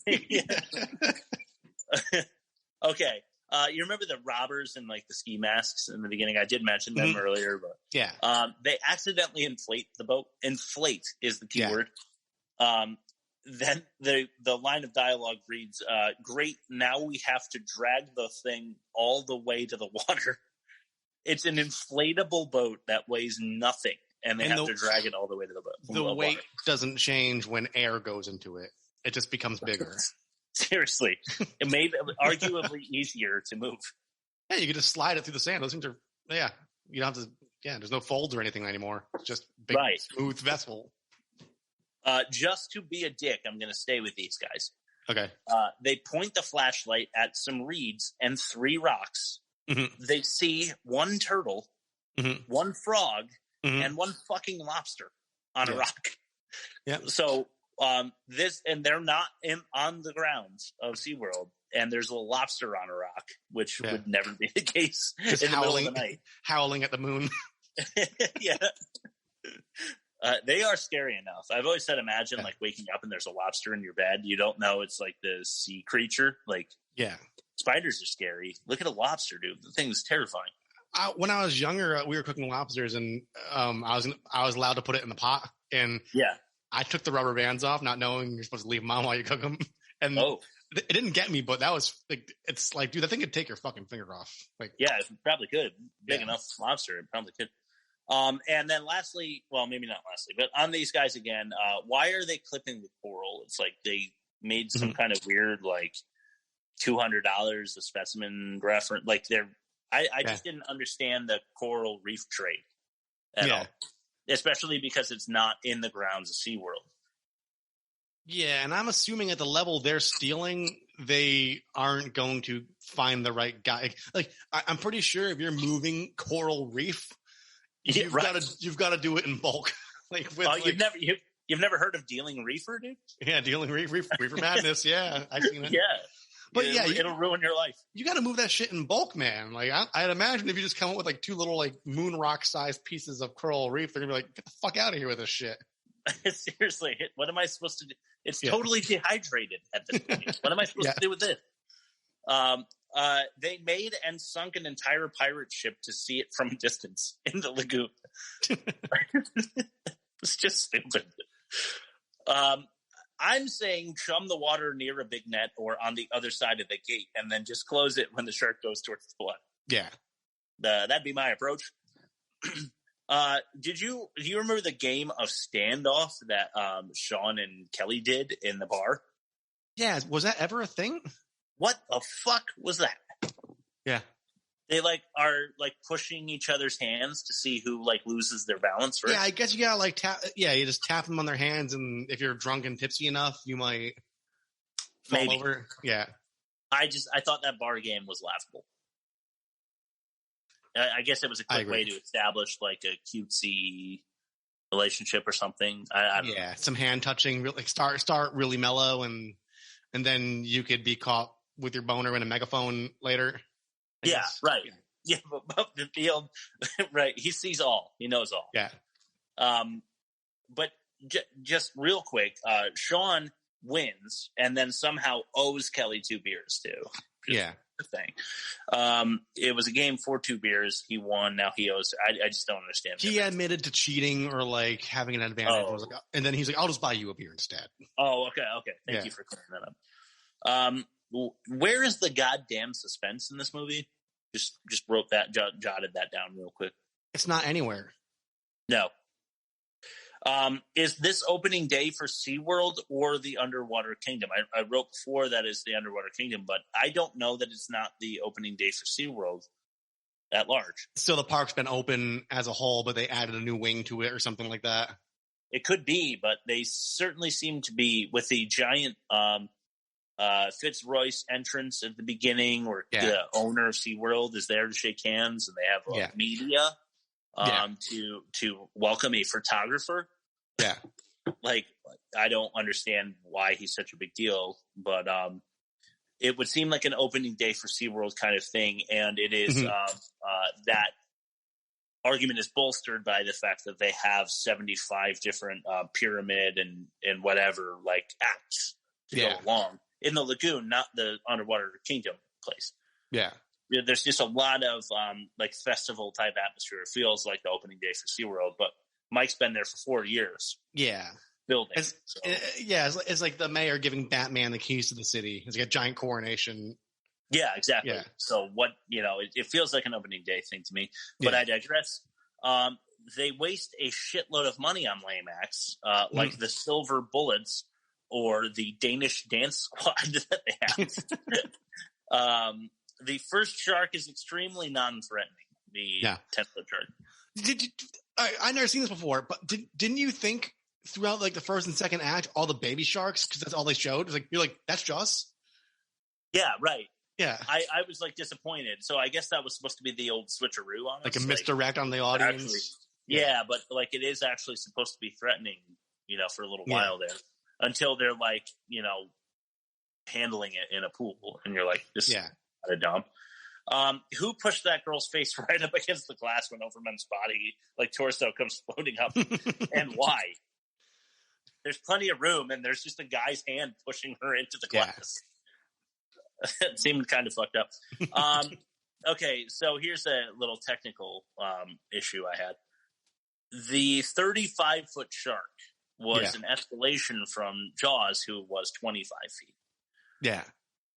Okay. You remember the robbers and like the ski masks in the beginning? I did mention them earlier, but they accidentally inflate the boat. Inflate is the key word. Then the line of dialogue reads, great, now we have to drag the thing all the way to the water. It's an inflatable boat that weighs nothing, and they have to drag it all the way to the boat. The weight doesn't change when air goes into it. It just becomes bigger. Seriously. It made it arguably easier to move. Yeah, you can just slide it through the sand. Those things are, you don't have to, there's no folds or anything anymore. It's just big, smooth vessel. Just to be a dick, I'm going to stay with these guys. Okay. They point the flashlight at some reeds and 3 rocks. Mm-hmm. They see 1 turtle, 1 frog, and 1 fucking lobster on a rock. Yeah. So they're not on the grounds of SeaWorld, and there's a lobster on a rock, which would never be the case just in the middle of the night. Howling at the moon. Yeah. They are scary enough. I've always said, imagine like waking up and there's a lobster in your bed. You don't know it's like the sea creature. Like, spiders are scary. Look at a lobster, dude. The thing's terrifying. When I was younger, we were cooking lobsters, and I was allowed to put it in the pot. And I took the rubber bands off, not knowing you're supposed to leave them on while you cook them. And it didn't get me, but that was like, it's like, dude, that thing could take your fucking finger off. Like, it probably could. Big enough lobster, it probably could. And then lastly, well, maybe not lastly, but on these guys again, why are they clipping the coral? It's like they made some kind of weird, like, $200 a specimen reference. Like I just didn't understand the coral reef trade at all, especially because it's not in the grounds of SeaWorld. Yeah, and I'm assuming at the level they're stealing, they aren't going to find the right guy. Like, I'm pretty sure if you're moving coral reef, you've got to do it in bulk. Like, you've never heard of dealing reefer, dude? Yeah, dealing reefer madness. Yeah, I've seen it. Yeah, but it'll ruin your life. You got to move that shit in bulk, man. Like, I'd imagine if you just come up with like 2 little like moon rock sized pieces of coral reef, they're gonna be like, get the fuck out of here with this shit. Seriously, what am I supposed to do? It's totally dehydrated at this point. What am I supposed to do with this? They made and sunk an entire pirate ship to see it from a distance in the lagoon. It's just stupid. I'm saying chum the water near a big net or on the other side of the gate and then just close it when the shark goes towards the blood. Yeah. That'd be my approach. Do you remember the game of standoff that Sean and Kelly did in the bar? Yeah, was that ever a thing? What the fuck was that? Yeah. They are pushing each other's hands to see who loses their balance first. Yeah, I guess you gotta tap. Yeah, you just tap them on their hands, and if you're drunk and tipsy enough, you might fall over. Yeah. I thought that bar game was laughable. I guess it was a quick way to establish a cutesy relationship or something. I don't know. Some hand touching, start really mellow, and then you could be caught with your boner in a megaphone later. I guess. Right. Yeah, but the field, right? He sees all. He knows all. Yeah. But just real quick, Sean wins and then somehow owes Kelly 2 beers too. Yeah. Thing. It was a game for 2 beers. He won. Now he owes. I just don't understand. He admitted to cheating or having an advantage, and then he's like, "I'll just buy you a beer instead." Oh, okay. Thank you for clearing that up. Where is the goddamn suspense in this movie? Just wrote that, jotted that down real quick. It's not anywhere. No. Is this opening day for SeaWorld or the Underwater Kingdom? I wrote before that is the Underwater Kingdom, but I don't know that it's not the opening day for SeaWorld at large. So the park's been open as a whole, but they added a new wing to it or something like that? It could be, but they certainly seem to be with the giant Fitzroy's entrance at the beginning, where the owner of SeaWorld is there to shake hands, and they have media to welcome a photographer. Yeah. I don't understand why he's such a big deal, but it would seem like an opening day for SeaWorld kind of thing, and it is that argument is bolstered by the fact that they have 75 different pyramid and whatever acts to go along in the lagoon, not the Underwater Kingdom place. Yeah. There's just a lot of festival type atmosphere. It feels like the opening day for SeaWorld, but Mike's been there for 4 years. Yeah. Building. It's like the mayor giving Batman the keys to the city. It's like a giant coronation. Yeah, exactly. Yeah. So it feels like an opening day thing to me, but I digress. They waste a shitload of money on lame acts, like the Silver Bullets or the Danish Dance Squad that they have. The first shark is extremely non-threatening. The 10-foot shark. I've never seen this before, but didn't you think throughout the first and second act, all the baby sharks, because that's all they showed, you're like, that's Jaws? Yeah, right. Yeah. I was disappointed. So I guess that was supposed to be the old switcheroo on us. Like a misdirect on the audience. Actually, but it is actually supposed to be threatening, for a little while there. Until they're handling it in a pool. And you're like, this is kind of dumb. Who pushed that girl's face right up against the glass when Overman's body, torso, comes floating up? And why? There's plenty of room, and there's just a guy's hand pushing her into the glass. It seemed kind of fucked up. Okay, so here's a little technical issue I had. The 35-foot shark was an escalation from Jaws, who was 25 feet. Yeah.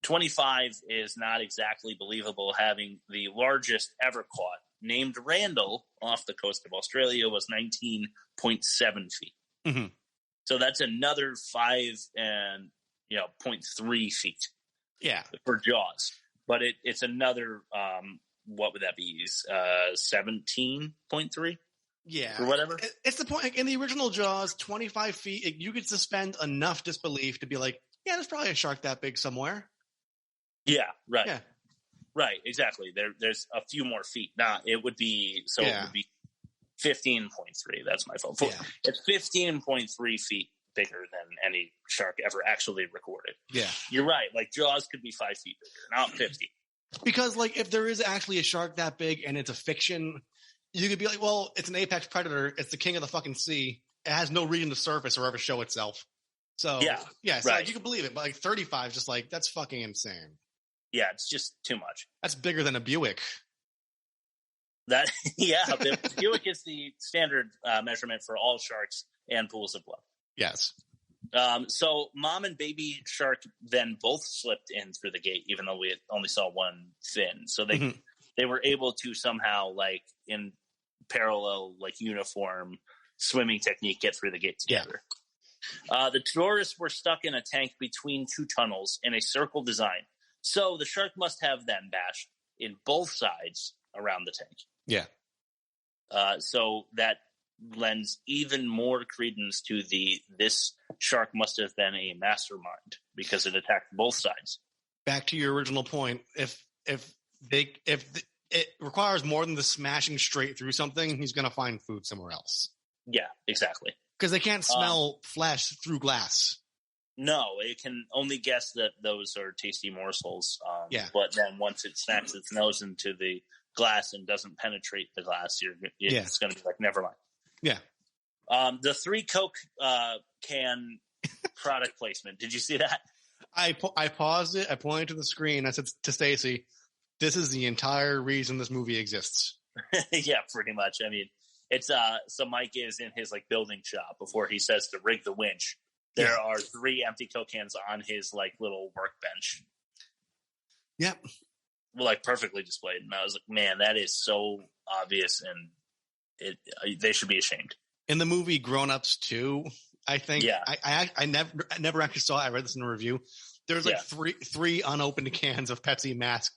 25 is not exactly believable, having the largest ever caught, named Randall, off the coast of Australia, was 19.7 feet. Mm-hmm. So that's another 5 and 0.3 feet. Yeah. For Jaws. But it's another, what would that be? 17.3? Yeah. Or whatever. It's the point. Like, in the original Jaws, 25 feet, you could suspend enough disbelief to be like, yeah, there's probably a shark that big somewhere. Yeah, right. Yeah. Right, exactly. There's a few more feet. It would be 15.3. That's my fault. Yeah. It's 15.3 feet bigger than any shark ever actually recorded. Yeah. You're right. Like Jaws could be 5 feet bigger, not 50. Because like if there is actually a shark that big and it's a fiction, you could be like, well, it's an apex predator. It's the king of the fucking sea. It has no reason to surface or ever show itself. So so like, you can believe it. But like 35 is just like, that's fucking insane. Yeah, it's just too much. That's bigger than a Buick. The Buick is the standard measurement for all sharks and pools of blood. Yes. So mom and baby shark then both slipped in through the gate, even though we only saw one fin. So they were able to somehow, like in parallel, like uniform swimming technique, get through the gate together. Yeah. The tourists were stuck in a tank between two tunnels in a circle design. So the shark must have then bashed in both sides around the tank. Yeah. So that lends even more credence to this shark must have been a mastermind because it attacked both sides. Back to your original point, if it requires more than the smashing straight through something, he's going to find food somewhere else. Yeah, exactly. Because they can't smell flesh through glass. No, it can only guess that those are tasty morsels. But then once it smacks its nose into the glass and doesn't penetrate the glass, it's going to be like, never mind. Yeah. The 3 Coke can product placement. Did you see that? I paused it. I pointed to the screen. I said to Stacy, "This is the entire reason this movie exists." Yeah, pretty much. I mean, it's so Mike is in his like building shop before he says to rig the winch. There are 3 empty Coke cans on his like little workbench. Yep. Well, like perfectly displayed, and I was like, "Man, that is so obvious," and they should be ashamed. In the movie Grown Ups 2, I think. Yeah. I never actually saw it. I read this in a review. There's like three unopened cans of Pepsi Max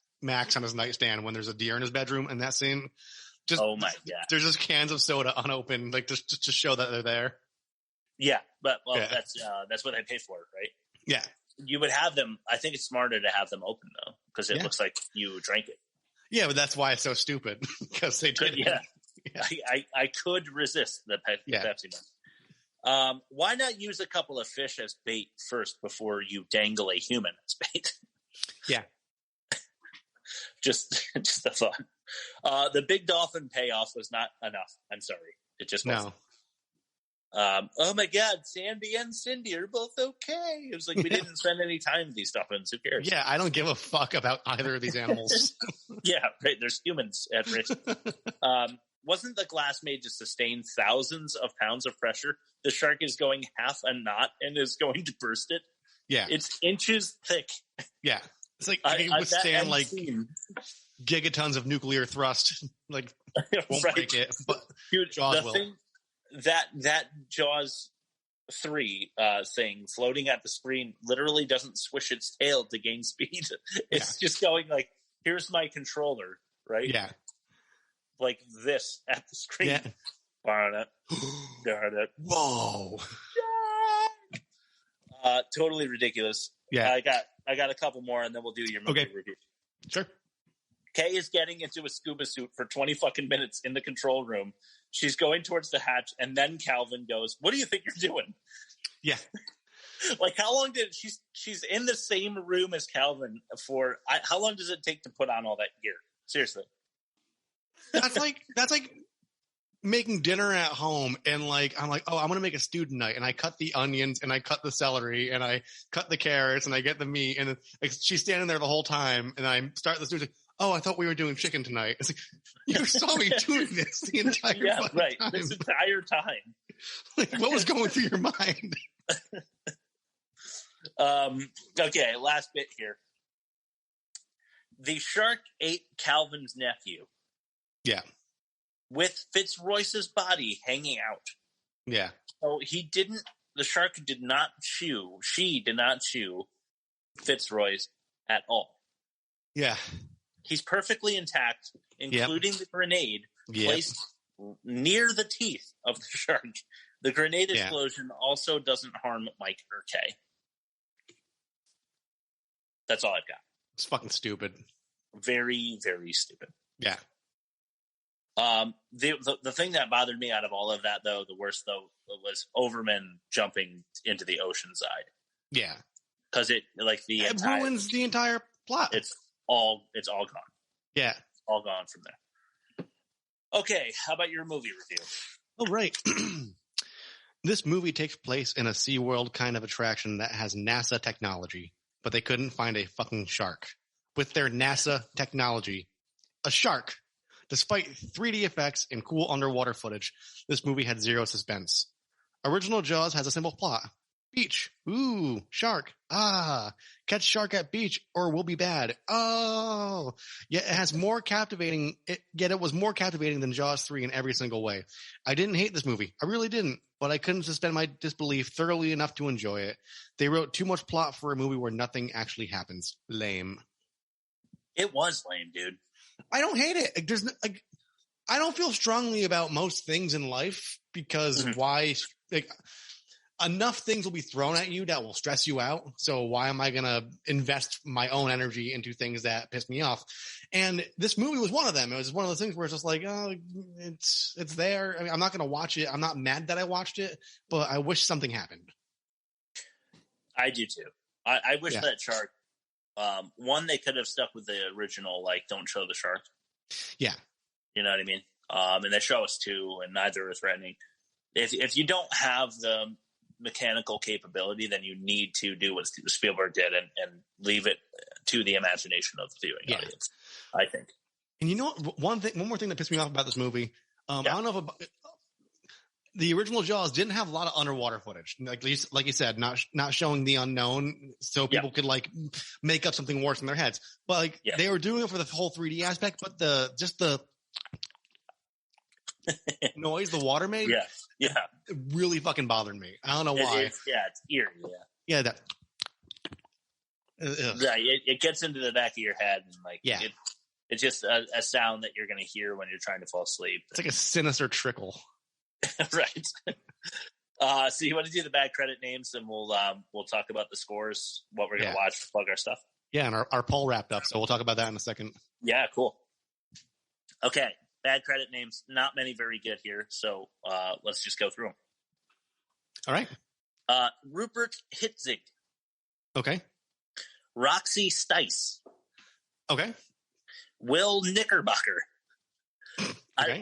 on his nightstand when there's a deer in his bedroom in that scene. Just, oh my God. There's just cans of soda unopened, like just to show that they're there. Yeah, but that's what they pay for, right? Yeah. You would have them. I think it's smarter to have them open though, because it looks like you drank it. Yeah, but that's why it's so stupid because they did. Yeah. I could resist the Pepsi Man. Why not use a couple of fish as bait first before you dangle a human as bait? Yeah. just a thought. The big dolphin payoff was not enough. I'm sorry. It just wasn't. Oh my God, Sandy and Cindy are both okay. It was like we didn't spend any time with these dolphins. Who cares? Yeah, I don't give a fuck about either of these animals. Yeah, right. There's humans at risk. Wasn't the glass made to sustain thousands of pounds of pressure? The shark is going half a knot and is going to burst it. Yeah. It's inches thick. Yeah. It's like it can withstand like gigatons of nuclear thrust. Like won't break it. But dude, Jaws will. Thing, that Jaws 3 thing floating at the screen literally doesn't swish its tail to gain speed. It's just going like, here's my controller, right? Yeah. Like this at the screen. Yeah. Darn it. Whoa. Totally ridiculous. Yeah. I got a couple more and then we'll do your movie review. Sure. Kay is getting into a scuba suit for 20 fucking minutes in the control room. She's going towards the hatch and then Calvin goes, "What do you think you're doing?" Yeah. Like how long did she's in the same room as Calvin for how long does it take to put on all that gear? Seriously. That's like making dinner at home and like I'm like, oh, I'm gonna make a stew tonight, and I cut the onions and I cut the celery and I cut the carrots and I get the meat, and like, she's standing there the whole time, and I start the stew. Like, oh, I thought we were doing chicken tonight. It's like you saw me doing this the entire time. This entire time. Like, what was going through your mind? Okay, last bit here. The shark ate Calvin's nephew. Yeah. With Fitzroyce's body hanging out. Yeah. So the shark did not chew, she did not chew Fitzroy's at all. Yeah. He's perfectly intact, including the grenade placed near the teeth of the shark. The grenade explosion also doesn't harm Mike or Kay. That's all I've got. It's fucking stupid. Very, very stupid. Yeah. The thing that bothered me out of all of that, though, the worst, though, was Overman jumping into the ocean side. Yeah. Because it ruins the entire plot. It's all gone. Yeah. All gone from there. Okay, how about your movie review? Oh, right. This movie takes place in a SeaWorld kind of attraction that has NASA technology, but they couldn't find a fucking shark. With their NASA technology, a shark. Despite 3D effects and cool underwater footage, this movie had zero suspense. Original Jaws has a simple plot. Beach. Ooh, shark. Ah, catch shark at beach or we'll be bad. Oh, yet it was more captivating than Jaws 3 in every single way. I didn't hate this movie. I really didn't, but I couldn't suspend my disbelief thoroughly enough to enjoy it. They wrote too much plot for a movie where nothing actually happens. Lame. It was lame, dude. I don't hate it. I don't feel strongly about most things in life because why? Enough things will be thrown at you that will stress you out. So why am I going to invest my own energy into things that piss me off? And this movie was one of them. It was one of those things where it's just like, oh, it's there. I mean, I'm not going to watch it. I'm not mad that I watched it, but I wish something happened. I do too. I wish that shark. One, they could have stuck with the original, like, don't show the shark. Yeah. You know what I mean? And they show us two, and neither are threatening. If you don't have the mechanical capability, then you need to do what Spielberg did and leave it to the imagination of the viewing audience, I think. And you know what? One more thing that pissed me off about this movie. I don't know if the original Jaws didn't have a lot of underwater footage. Like you said, not showing the unknown so people could like make up something worse in their heads. But they were doing it for the whole 3D aspect, but the noise the water made, it really fucking bothered me. I don't know why. It's eerie. Yeah, that. It gets into the back of your head, and it's just a sound that you're going to hear when you're trying to fall asleep. It's like a sinister trickle. Right. So you want to do the bad credit names, and we'll talk about the scores, what we're going to watch, plug our stuff. Yeah, and our poll wrapped up, so we'll talk about that in a second. Yeah, cool. Okay, bad credit names. Not many very good here, so let's just go through them. All right. Rupert Hitzig. Okay. Roxy Stice. Okay. Will Knickerbocker. Okay.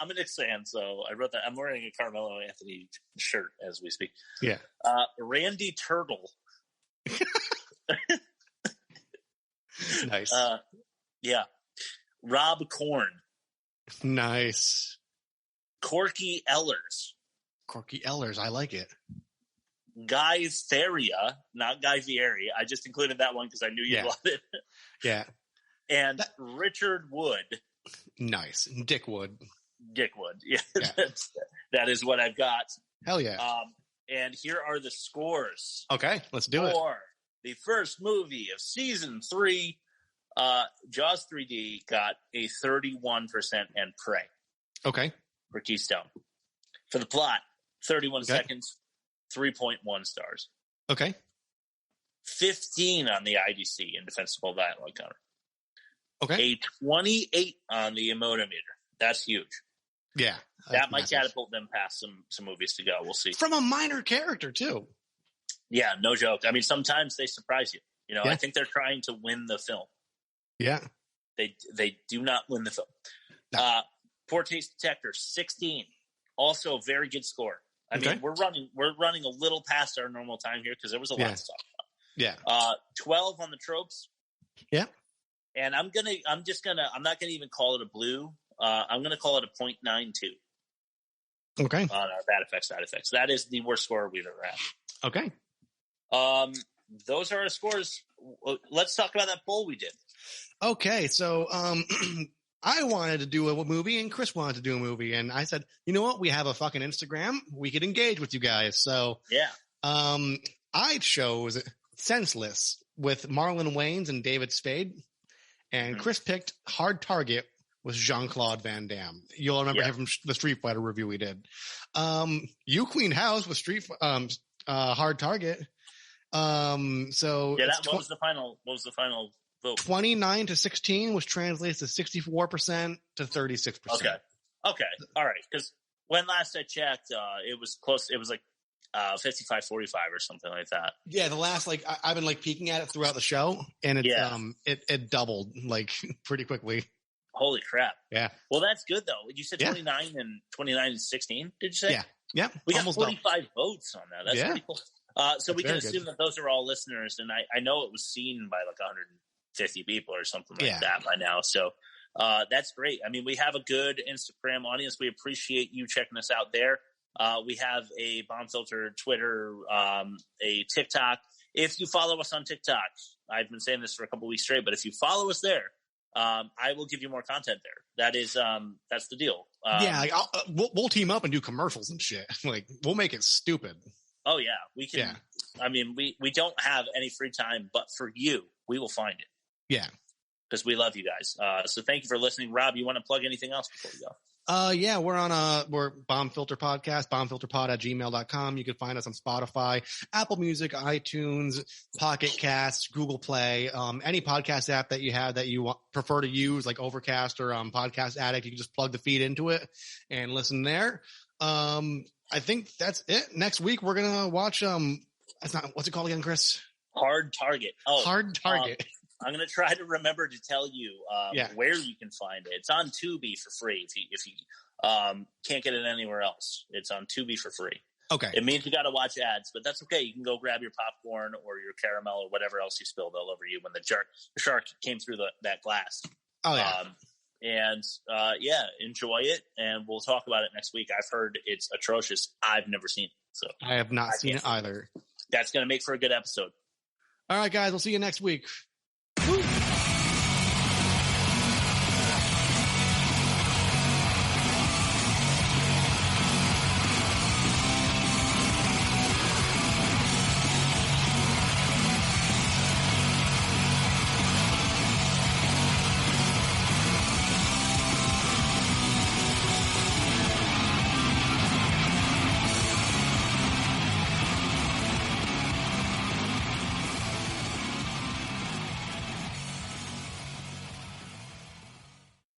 I'm a Knicks fan, so I wrote that. I'm wearing a Carmelo Anthony shirt as we speak. Yeah. Randy Turtle. Nice. Yeah. Rob Korn. Nice. Corky Ellers. Corky Ellers. I like it. Guy Theria, not Guy Fieri. I just included that one because I knew you'd love it. Yeah. And Richard Wood. Nice. Dick Wood. Yeah. That is what I've got. Hell yeah. And here are the scores. Okay, let's do it. For the first movie of season 3, Jaws 3D got a 31% and Prey. Okay. For Keystone. For the plot, 31 seconds, 3.1 stars. Okay. 15 on the IDC, Indefensible Dialogue Counter. Okay. A 28 on the Emotometer. That's huge. Yeah. That might catapult them past some movies to go. We'll see. From a minor character, too. Yeah, no joke. I mean, sometimes they surprise you. You know, I think they're trying to win the film. Yeah. They do not win the film. No. Poor Taste Detector, 16. Also a very good score. I mean, we're running a little past our normal time here because there was a lot to talk about. Yeah. 12 on the tropes. Yeah. And I'm not gonna even call it a blue. I'm gonna call it a 0.92. Okay. On our bad effects, side effects. That is the worst score we've ever had. Okay. Those are our scores. Let's talk about that poll we did. Okay, so I wanted to do a movie and Chris wanted to do a movie, and I said, you know what? We have a fucking Instagram. We could engage with you guys. So yeah. I chose Senseless with Marlon Wayans and David Spade. And Chris picked Hard Target with Jean-Claude Van Damme. You'll remember him from the Street Fighter review we did. You cleaned house with Hard Target. So what was the final vote? 29-16, which translates to 64% to 36%. Okay. All right. Because when last I checked, it was close. It was like 55-45 or something like that. Yeah, the last I've been peeking at it throughout the show, and it doubled pretty quickly. Holy crap! Yeah. Well, that's good though. You said 29 and 16. Did you say? Yeah. We got 45 votes on that. That's pretty cool. So we can assume that those are all listeners, and I know it was seen by 150 people or something like that by now. So that's great. I mean, we have a good Instagram audience. We appreciate you checking us out there. We have a Bomb Filter Twitter, a TikTok. If you follow us on TikTok, I've been saying this for a couple weeks straight, but if you follow us there, I will give you more content there. That is, that's the deal. We'll team up and do commercials and shit. We'll make it stupid. Oh yeah, we can. Yeah. I mean, we don't have any free time, but for you, we will find it. Yeah. Because we love you guys. So thank you for listening. Rob, you want to plug anything else before we go? We're Bomb Filter Podcast, bombfilterpod@gmail.com. You can find us on Spotify, Apple Music, iTunes, Pocket Casts, Google Play, any podcast app that you have that you prefer to use, like Overcast or Podcast Addict. You can just plug the feed into it and listen there. I think that's it. Next week we're gonna watch what's it called again, Chris? Hard Target. Oh, Hard Target. I'm going to try to remember to tell you where you can find it. It's on Tubi for free. If you can't get it anywhere else, it's on Tubi for free. Okay. It means you got to watch ads, but that's okay. You can go grab your popcorn or your caramel or whatever else you spilled all over you when the shark came through that glass. Oh, yeah. Enjoy it, and we'll talk about it next week. I've heard it's atrocious. I've never seen it, so I have not seen it either. That's going to make for a good episode. All right, guys. We'll see you next week.